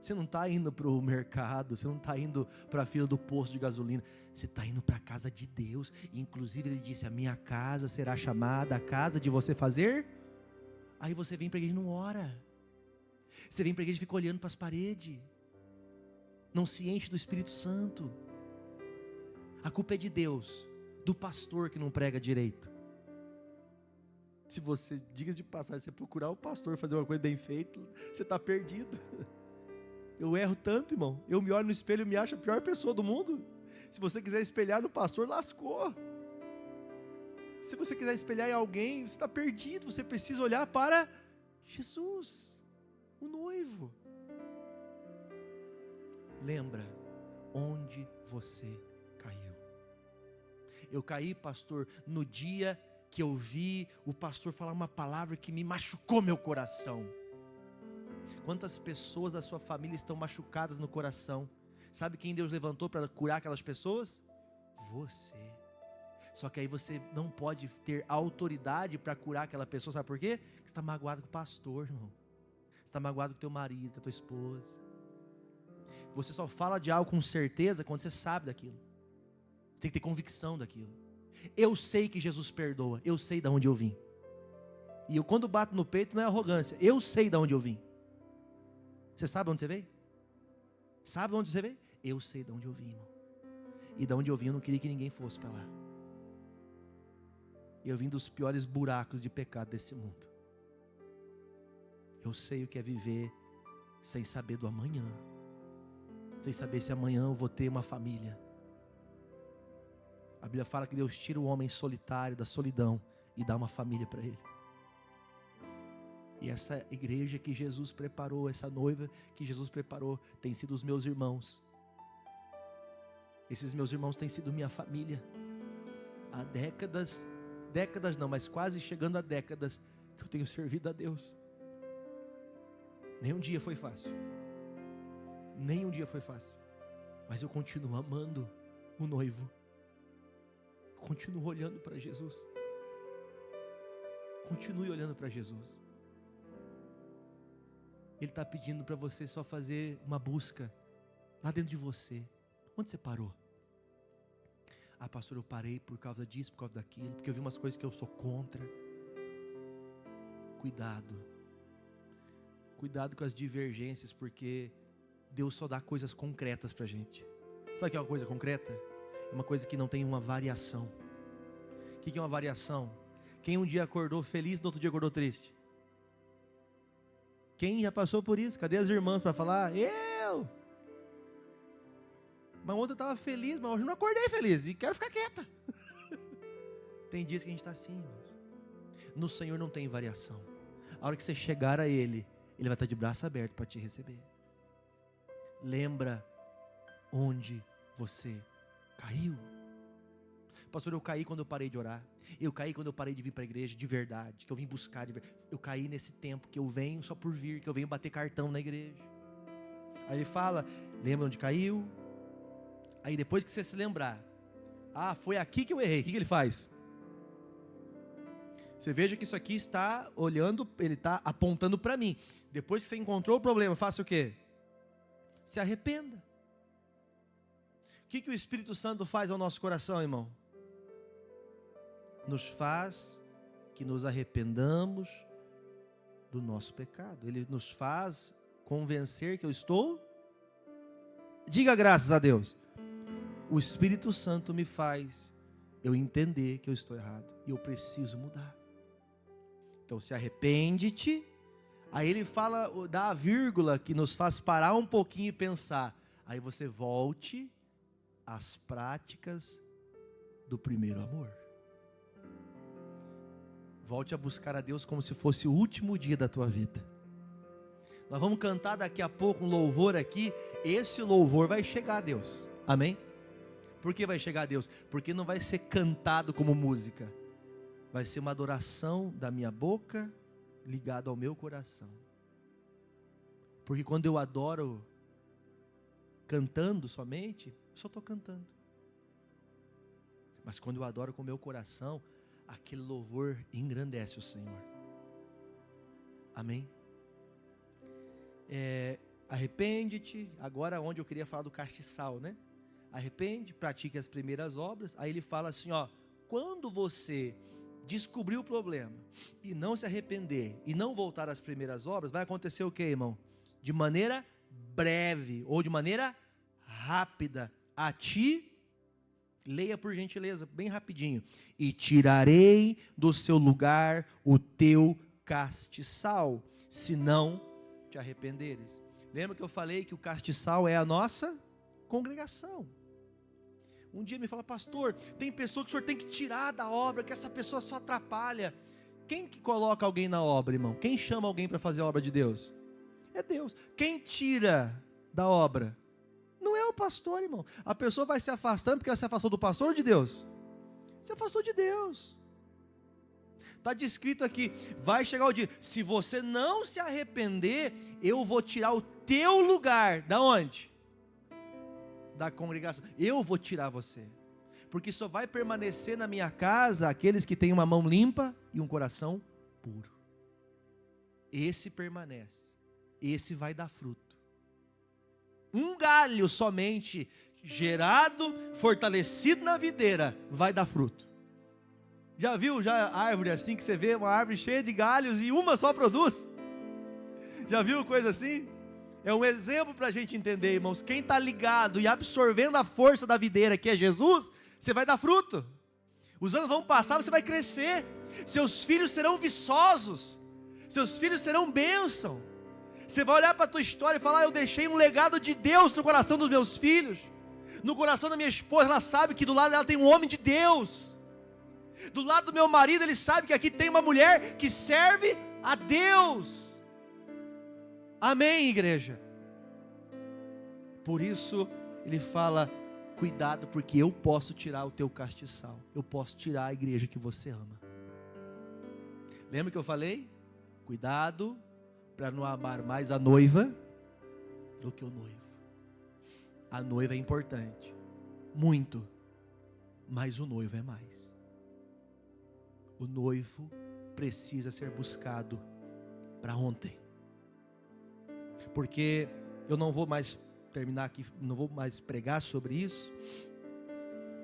Você não está indo para o mercado, você não está indo para a fila do posto de gasolina, você está indo para a casa de Deus. Inclusive ele disse, a minha casa será chamada a casa de você fazer. Aí você vem para a igreja e não ora. Você vem para a igreja e fica olhando para as paredes. Não se enche do Espírito Santo. A culpa é de Deus, do pastor que não prega direito. Se você, diga de passagem, você procurar o pastor fazer uma coisa bem feita, você está perdido. Eu erro tanto, irmão. Eu me olho no espelho e me acho a pior pessoa do mundo. Se você quiser espelhar no pastor, lascou. Se você quiser espelhar em alguém, você está perdido. Você precisa olhar para Jesus, o noivo. Lembra onde você caiu. Eu caí, pastor, no dia que eu vi o pastor falar uma palavra que me machucou meu coração. Quantas pessoas da sua família estão machucadas no coração? Sabe quem Deus levantou para curar aquelas pessoas? Você. Só que aí você não pode ter autoridade para curar aquela pessoa, sabe por quê? Porque você está magoado com o pastor, irmão. Você está magoado com o teu marido, com a tua esposa. Você só fala de algo com certeza quando você sabe daquilo. Você tem que ter convicção daquilo. Eu sei que Jesus perdoa, eu sei de onde eu vim. E eu quando bato no peito não é arrogância, eu sei de onde eu vim. Você sabe de onde você veio? Sabe de onde você veio? Eu sei de onde eu vim, irmão. E de onde eu vim eu não queria que ninguém fosse para lá. Eu vim dos piores buracos de pecado desse mundo. Eu sei o que é viver sem saber do amanhã. Sem saber se amanhã eu vou ter uma família. A Bíblia fala que Deus tira o homem solitário da solidão e dá uma família para ele. E essa igreja que Jesus preparou, essa noiva que Jesus preparou, tem sido os meus irmãos. Esses meus irmãos têm sido minha família. Há décadas não, mas quase chegando a décadas que eu tenho servido a Deus. Nem um dia foi fácil. Nem um dia foi fácil. Mas eu continuo amando o noivo. Continuo olhando para Jesus. Continue olhando para Jesus. Ele está pedindo para você só fazer uma busca lá dentro de você. Onde você parou? Ah, pastor, eu parei por causa disso, por causa daquilo, porque eu vi umas coisas que eu sou contra. Cuidado. Cuidado com as divergências, porque Deus só dá coisas concretas para a gente. Sabe o que é uma coisa concreta? É uma coisa que não tem uma variação. O que é uma variação? Quem um dia acordou feliz, no outro dia acordou triste? Quem já passou por isso? Cadê as irmãs para falar? Eu! Mas ontem eu estava feliz, mas hoje eu não acordei feliz e quero ficar quieta. Tem dias que a gente está assim, irmãos. No Senhor não tem variação. A hora que você chegar a Ele, Ele vai estar de braço aberto para te receber. Lembra onde você caiu. Pastor, eu caí quando eu parei de orar. Eu caí quando eu parei de vir para a igreja de verdade, que eu vim buscar de verdade. Eu caí nesse tempo que eu venho só por vir, que eu venho bater cartão na igreja. Aí ele fala, lembra onde caiu? Aí depois que você se lembrar, foi aqui que eu errei, o que ele faz? Você veja que isso aqui está olhando, ele está apontando para mim. Depois que você encontrou o problema, faça o quê? Se arrependa. O que o Espírito Santo faz ao nosso coração, irmão? Nos faz que nos arrependamos do nosso pecado. Ele nos faz convencer que eu estou... Diga graças a Deus. O Espírito Santo me faz eu entender que eu estou errado e eu preciso mudar. Então se arrepende-te. Aí ele fala, dá a vírgula que nos faz parar um pouquinho e pensar. Aí você volte às práticas do primeiro amor. Volte a buscar a Deus como se fosse o último dia da tua vida. Nós vamos cantar daqui a pouco um louvor aqui. Esse louvor vai chegar a Deus. Amém? Por que vai chegar a Deus? Porque não vai ser cantado como música. Vai ser uma adoração da minha boca ligada ao meu coração. Porque quando eu adoro cantando somente, só estou cantando. Mas quando eu adoro com o meu coração, aquele louvor engrandece o Senhor. Amém? Arrepende-te. Agora onde eu queria falar do castiçal, né? Arrepende, pratique as primeiras obras. Aí ele fala assim, quando você descobrir o problema e não se arrepender e não voltar às primeiras obras, vai acontecer o que, irmão? De maneira breve ou de maneira rápida, a ti, leia por gentileza, bem rapidinho, e tirarei do seu lugar o teu castiçal, se não te arrependeres. Lembra que eu falei que o castiçal é a nossa congregação? Um dia me fala, pastor, tem pessoa que o senhor tem que tirar da obra, que essa pessoa só atrapalha. Quem que coloca alguém na obra, irmão? Quem chama alguém para fazer a obra de Deus? É Deus. Quem tira da obra? Não é o pastor, irmão. A pessoa vai se afastando porque ela se afastou do pastor ou de Deus? Se afastou de Deus. Está descrito aqui, vai chegar o dia, se você não se arrepender, eu vou tirar o teu lugar. Da onde? Da congregação. Eu vou tirar você, porque só vai permanecer na minha casa aqueles que têm uma mão limpa e um coração puro. Esse permanece, esse vai dar fruto. Um galho somente gerado, fortalecido na videira, vai dar fruto. Já viu árvore assim, que você vê uma árvore cheia de galhos e uma só produz? Já viu coisa assim? É um exemplo para a gente entender, irmãos. Quem está ligado e absorvendo a força da videira, que é Jesus, você vai dar fruto. Os anos vão passar, você vai crescer. Seus filhos serão viçosos. Seus filhos serão bênção. Você vai olhar para a tua história e falar, eu deixei um legado de Deus no coração dos meus filhos. No coração da minha esposa, ela sabe que do lado dela tem um homem de Deus. Do lado do meu marido, ele sabe que aqui tem uma mulher que serve a Deus. Amém, igreja? Por isso, ele fala, cuidado, porque eu posso tirar o teu castiçal. Eu posso tirar a igreja que você ama. Lembra que eu falei? Cuidado, para não amar mais a noiva do que o noivo. A noiva é importante, muito, mas o noivo é mais. O noivo precisa ser buscado para ontem. Porque eu não vou mais terminar aqui, não vou mais pregar sobre isso,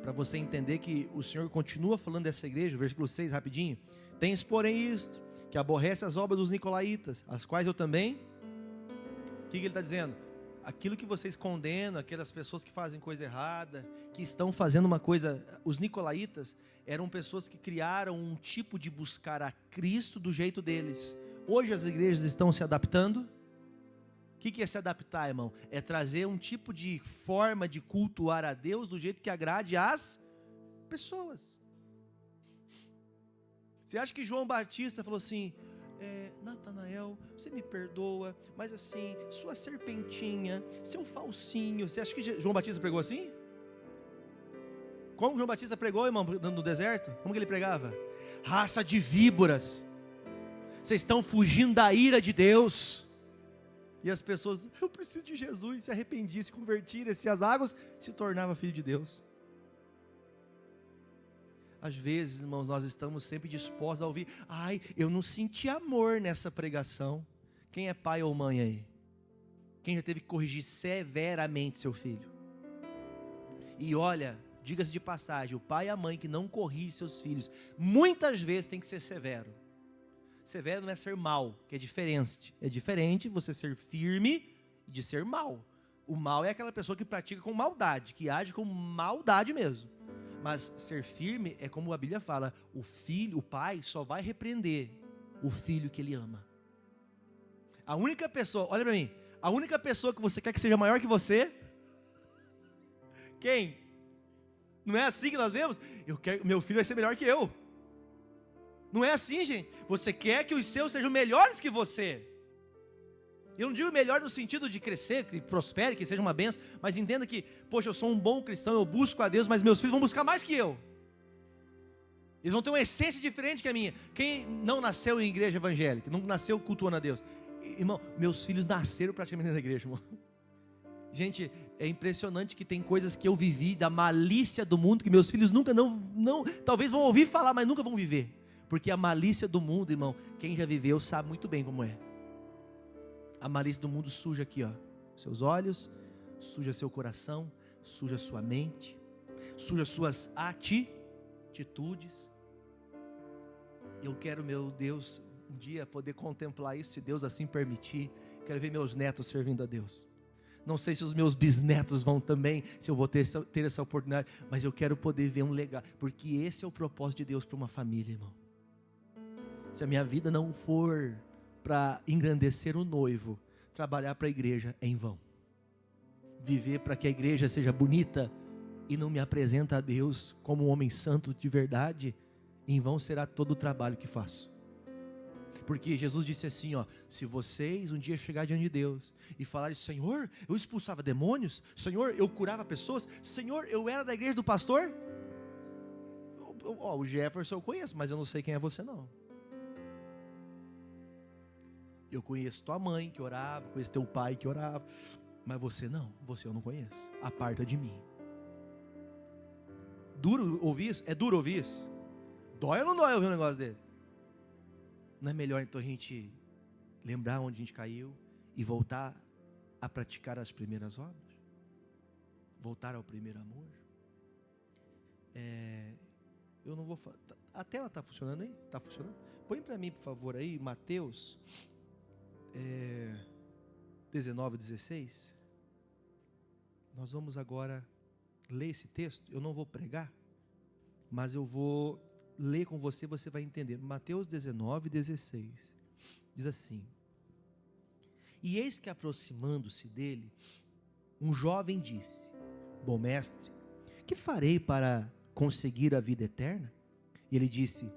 para você entender que o Senhor continua falando dessa igreja, versículo 6, rapidinho. Tens, porém, isto, que aborrece as obras dos nicolaítas, as quais eu também... O que ele está dizendo? Aquilo que vocês condenam, aquelas pessoas que fazem coisa errada, que estão fazendo uma coisa... Os nicolaítas eram pessoas que criaram um tipo de buscar a Cristo do jeito deles. Hoje as igrejas estão se adaptando. O que é se adaptar, irmão? É trazer um tipo de forma de cultuar a Deus do jeito que agrade às pessoas. Você acha que João Batista falou assim: Natanael, você me perdoa, mas assim, sua serpentinha, seu falsinho. Você acha que João Batista pregou assim? Como João Batista pregou, irmão, no deserto? Como que ele pregava? Raça de víboras, vocês estão fugindo da ira de Deus. E as pessoas: eu preciso de Jesus, se arrependia, se convertia, se as águas, se tornava filho de Deus. Às vezes, irmãos, nós estamos sempre dispostos a ouvir: ai, eu não senti amor nessa pregação. Quem é pai ou mãe aí? Quem já teve que corrigir severamente seu filho? E olha, diga-se de passagem, o pai e a mãe que não corrigem seus filhos, muitas vezes tem que ser severo. Severo não é ser mal, que é diferente. É diferente você ser firme de ser mal. O mal é aquela pessoa que pratica com maldade, que age com maldade mesmo. Mas ser firme é como a Bíblia fala: o pai só vai repreender o filho que ele ama. A única pessoa, olha para mim, a única pessoa que você quer que seja maior que você, quem? Não é assim que nós vemos? Meu filho vai ser melhor que eu. Não é assim, gente. Você quer que os seus sejam melhores que você. Eu não digo melhor no sentido de crescer, que prospere, que seja uma bênção, mas entenda que, poxa, eu sou um bom cristão, eu busco a Deus, mas meus filhos vão buscar mais que eu. Eles vão ter uma essência diferente que a minha. Quem não nasceu em igreja evangélica, não nasceu cultuando a Deus? Irmão, meus filhos nasceram praticamente na igreja, irmão. Gente, é impressionante que tem coisas que eu vivi da malícia do mundo, que meus filhos nunca, talvez vão ouvir falar, mas nunca vão viver. Porque a malícia do mundo, irmão, quem já viveu sabe muito bem como é. A malícia do mundo suja aqui, ó, seus olhos, suja seu coração, suja sua mente, suja suas atitudes. Eu quero, meu Deus, um dia poder contemplar isso, se Deus assim permitir. Quero ver meus netos servindo a Deus. Não sei se os meus bisnetos vão também, se eu vou ter essa oportunidade, mas eu quero poder ver um legado, porque esse é o propósito de Deus para uma família, irmão. Se a minha vida não for para engrandecer o noivo, trabalhar para a igreja é em vão. Viver para que a igreja seja bonita e não me apresenta a Deus como um homem santo de verdade, em vão será todo o trabalho que faço. Porque Jesus disse assim, ó: se vocês um dia chegarem diante de Deus e falarem: Senhor, eu expulsava demônios, Senhor, eu curava pessoas, Senhor, eu era da igreja do pastor. O Jefferson eu conheço, mas eu não sei quem é você não. Eu conheço tua mãe que orava, conheço teu pai que orava, mas você não, você eu não conheço. Aparta de mim. Duro ouvir isso? É duro ouvir isso? Dói ou não dói ouvir um negócio desse? Não é melhor então a gente lembrar onde a gente caiu e voltar a praticar as primeiras obras? Voltar ao primeiro amor? Eu não vou falar. A tela está funcionando aí? Está funcionando? Põe para mim, por favor, aí, Mateus 19, 16. Nós vamos agora ler esse texto. Eu não vou pregar, mas eu vou ler com você, você vai entender. Mateus 19, 16. Diz assim: e eis que, aproximando-se dele, um jovem disse: bom mestre, que farei para conseguir a vida eterna? E ele disse: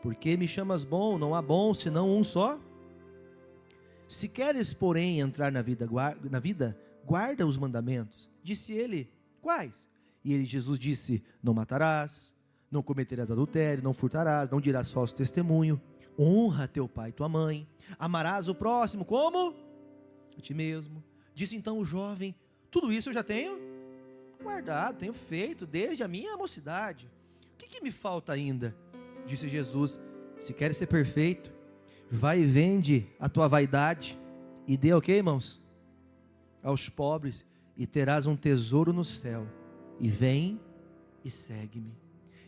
por que me chamas bom? Não há bom senão um só. Se queres, porém, entrar na vida, guarda os mandamentos. Disse ele: quais? E Jesus disse: não matarás, não cometerás adultério, não furtarás, não dirás falso testemunho, honra teu pai e tua mãe, amarás o próximo como a ti mesmo. Disse então o jovem: tudo isso eu já tenho guardado, tenho feito desde a minha mocidade. O que me falta ainda? Disse Jesus: se queres ser perfeito, vai e vende a tua vaidade e dê, ok, irmãos? Aos pobres, e terás um tesouro no céu. E vem e segue-me.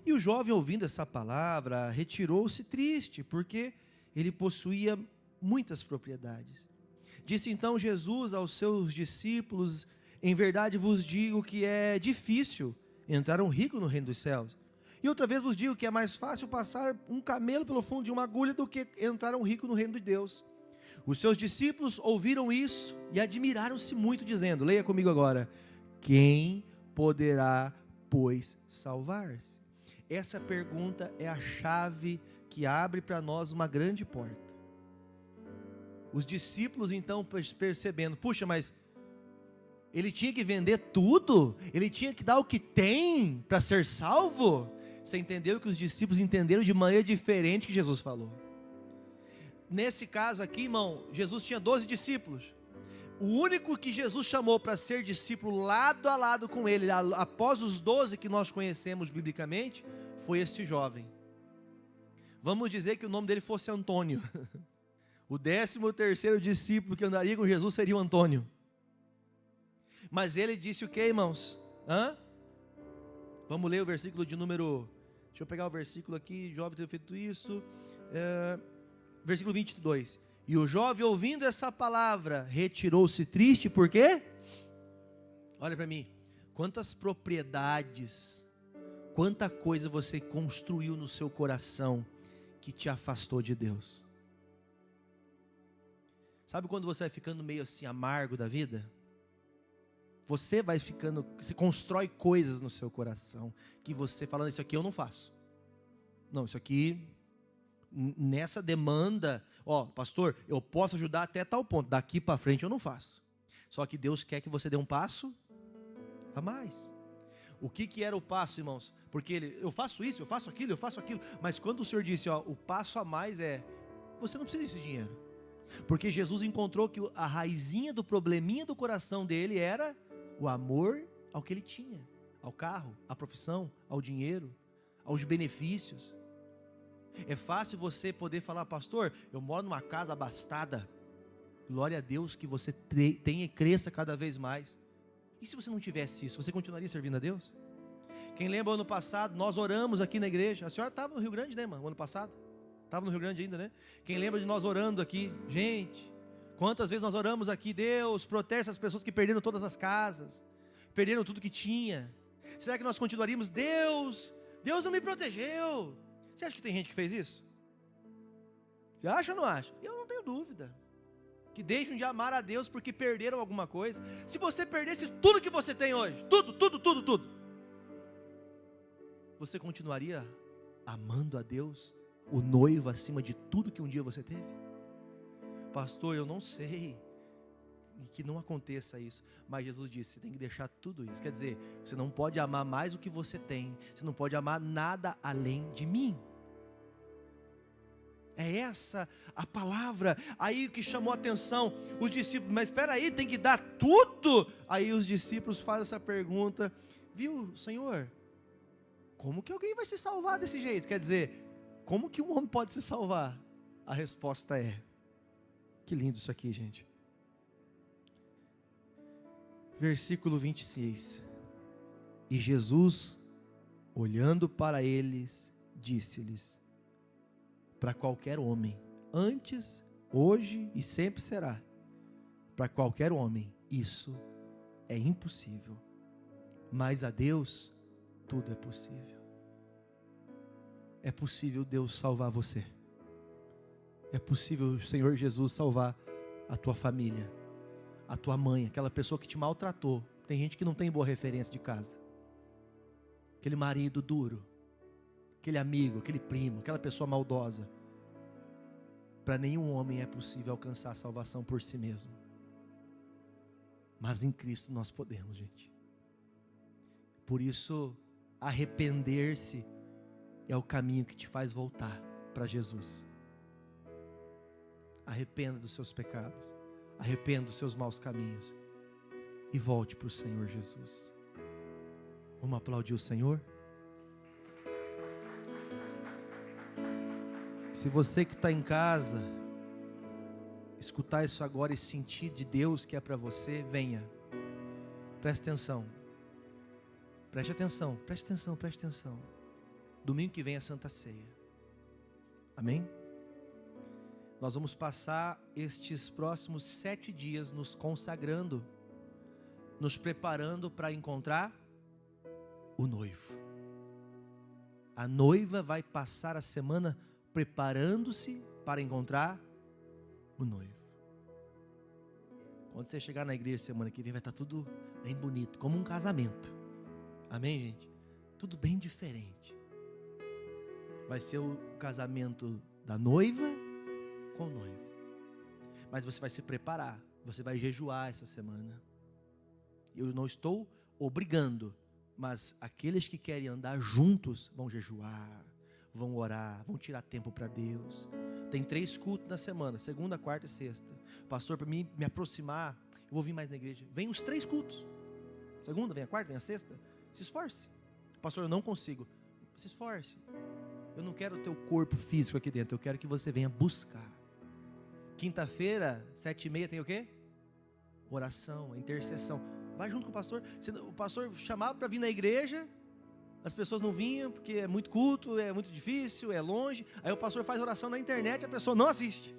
E o jovem, ouvindo essa palavra, retirou-se triste, porque ele possuía muitas propriedades. Disse então Jesus aos seus discípulos: em verdade vos digo que é difícil entrar um rico no reino dos céus. E outra vez vos digo que é mais fácil passar um camelo pelo fundo de uma agulha do que entrar um rico no reino de Deus. Os seus discípulos ouviram isso e admiraram-se muito, dizendo, leia comigo agora: quem poderá, pois, salvar-se? Essa pergunta é a chave que abre para nós uma grande porta. Os discípulos então percebendo, puxa, mas ele tinha que vender tudo? Ele tinha que dar o que tem para ser salvo? Você entendeu que os discípulos entenderam de maneira diferente que Jesus falou. Nesse caso aqui, irmão, Jesus tinha 12 discípulos. O único que Jesus chamou para ser discípulo lado a lado com ele, após os 12 que nós conhecemos biblicamente, foi este jovem. Vamos dizer que o nome dele fosse Antônio. O 13º discípulo que andaria com Jesus seria o Antônio. Mas ele disse o que, irmãos? Vamos ler o versículo de número... Deixa eu pegar o versículo aqui, jovem ter feito isso. Versículo 22. E o jovem, ouvindo essa palavra, retirou-se triste, por quê? Olha para mim. Quantas propriedades, quanta coisa você construiu no seu coração que te afastou de Deus. Sabe quando você vai ficando meio assim amargo da vida? Você vai ficando, você constrói coisas no seu coração que você falando, isso aqui eu não faço. Não, isso aqui, nessa demanda, pastor, eu posso ajudar até tal ponto, daqui para frente eu não faço. Só que Deus quer que você dê um passo a mais. O que era o passo, irmãos? Porque eu faço isso, eu faço aquilo, mas quando o Senhor disse, o passo a mais você não precisa desse dinheiro. Porque Jesus encontrou que a raizinha do probleminha do coração dele era o amor ao que ele tinha, ao carro, à profissão, ao dinheiro, aos benefícios. É fácil você poder falar, pastor, eu moro numa casa abastada, glória a Deus que você tenha e cresça cada vez mais. E se você não tivesse isso, você continuaria servindo a Deus? Quem lembra ano passado, nós oramos aqui na igreja, a senhora estava no Rio Grande, né, mano, ano passado? Estava no Rio Grande ainda, né? Quem lembra de nós orando aqui? Gente, quantas vezes nós oramos aqui, Deus, protege essas pessoas que perderam todas as casas, perderam tudo que tinha. Será que nós continuaríamos, Deus não me protegeu? Você acha que tem gente que fez isso? Você acha ou não acha? Eu não tenho dúvida. Que deixam de amar a Deus porque perderam alguma coisa. Se você perdesse tudo que você tem hoje, tudo, você continuaria amando a Deus? O noivo acima de tudo que um dia você teve? Pastor, eu não sei, e que não aconteça isso, mas Jesus disse, você tem que deixar tudo isso, quer dizer, você não pode amar mais o que você tem, você não pode amar nada além de mim. É essa a palavra, aí que chamou a atenção, os discípulos, mas espera aí, tem que dar tudo? Aí os discípulos fazem essa pergunta, viu, Senhor, como que alguém vai se salvar desse jeito? Quer dizer, como que um homem pode se salvar? A resposta é, que lindo isso aqui, gente. Versículo 26. E Jesus, olhando para eles, disse-lhes, para qualquer homem, antes, hoje e sempre será, para qualquer homem, isso é impossível, mas a Deus, tudo é possível. É possível Deus salvar você. É possível o Senhor Jesus salvar a tua família, a tua mãe, aquela pessoa que te maltratou. Tem gente que não tem boa referência de casa. Aquele marido duro, aquele amigo, aquele primo, aquela pessoa maldosa. Para nenhum homem é possível alcançar a salvação por si mesmo. Mas em Cristo nós podemos, gente. Por isso, arrepender-se é o caminho que te faz voltar para Jesus. Arrependa dos seus pecados, arrependa dos seus maus caminhos e volte para o Senhor Jesus. Vamos aplaudir o Senhor? Se você que está em casa escutar isso agora e sentir de Deus que é para você, venha. Preste atenção. Preste atenção, preste atenção, preste atenção. Domingo que vem é Santa Ceia. Amém? Nós vamos passar estes próximos 7 dias nos consagrando, nos preparando para encontrar o noivo. A noiva vai passar a semana preparando-se para encontrar o noivo. Quando você chegar na igreja semana que vem, vai estar tudo bem bonito, como um casamento. Amém, gente? Tudo bem diferente. Vai ser o casamento da noiva com o noivo. Mas você vai se preparar, você vai jejuar essa semana. Eu não estou obrigando, mas aqueles que querem andar juntos vão jejuar, vão orar, vão tirar tempo para Deus. Tem 3 cultos na semana, segunda, quarta e sexta. Pastor, para mim me aproximar, eu vou vir mais na igreja. Vem os 3 cultos. Segunda, vem a quarta, vem a sexta. Se esforce. Pastor, eu não consigo. Se esforce. Eu não quero o teu corpo físico aqui dentro, eu quero que você venha buscar. Quinta-feira, 7h30, tem o quê? Oração, intercessão. Vai junto com o pastor. O pastor chamava para vir na igreja, as pessoas não vinham porque é muito culto, é muito difícil, é longe. Aí o pastor faz oração na internet, a pessoa não assiste.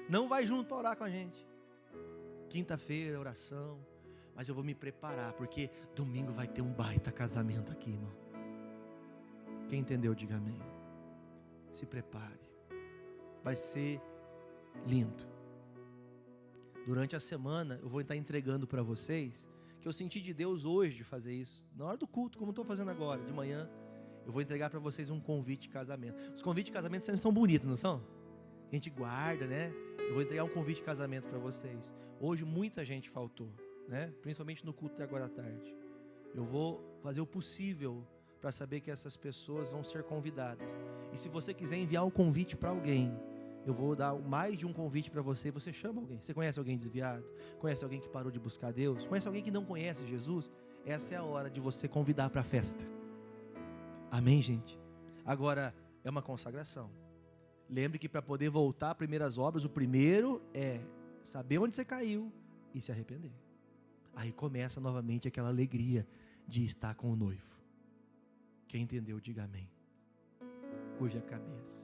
Não vai junto para orar com a gente. Quinta-feira, oração. Mas eu vou me preparar, porque domingo vai ter um baita casamento aqui, irmão. Quem entendeu, diga amém. Se prepare. Vai ser lindo. Durante a semana eu vou estar entregando para vocês, que eu senti de Deus hoje de fazer isso. Na hora do culto, como eu estou fazendo agora, de manhã, eu vou entregar para vocês um convite de casamento. Os convites de casamento sempre são bonitos, não são? A gente guarda, né? Eu vou entregar um convite de casamento para vocês. Hoje muita gente faltou, né? Principalmente no culto de agora à tarde. Eu vou fazer o possível para saber que essas pessoas vão ser convidadas. E se você quiser enviar um convite para alguém, eu vou dar mais de um convite para você. Você chama alguém. Você conhece alguém desviado? Conhece alguém que parou de buscar Deus? Conhece alguém que não conhece Jesus? Essa é a hora de você convidar para a festa. Amém, gente? Agora, é uma consagração. Lembre que para poder voltar às primeiras obras, o primeiro é saber onde você caiu e se arrepender. Aí começa novamente aquela alegria de estar com o noivo. Quem entendeu, diga amém. Curve a cabeça.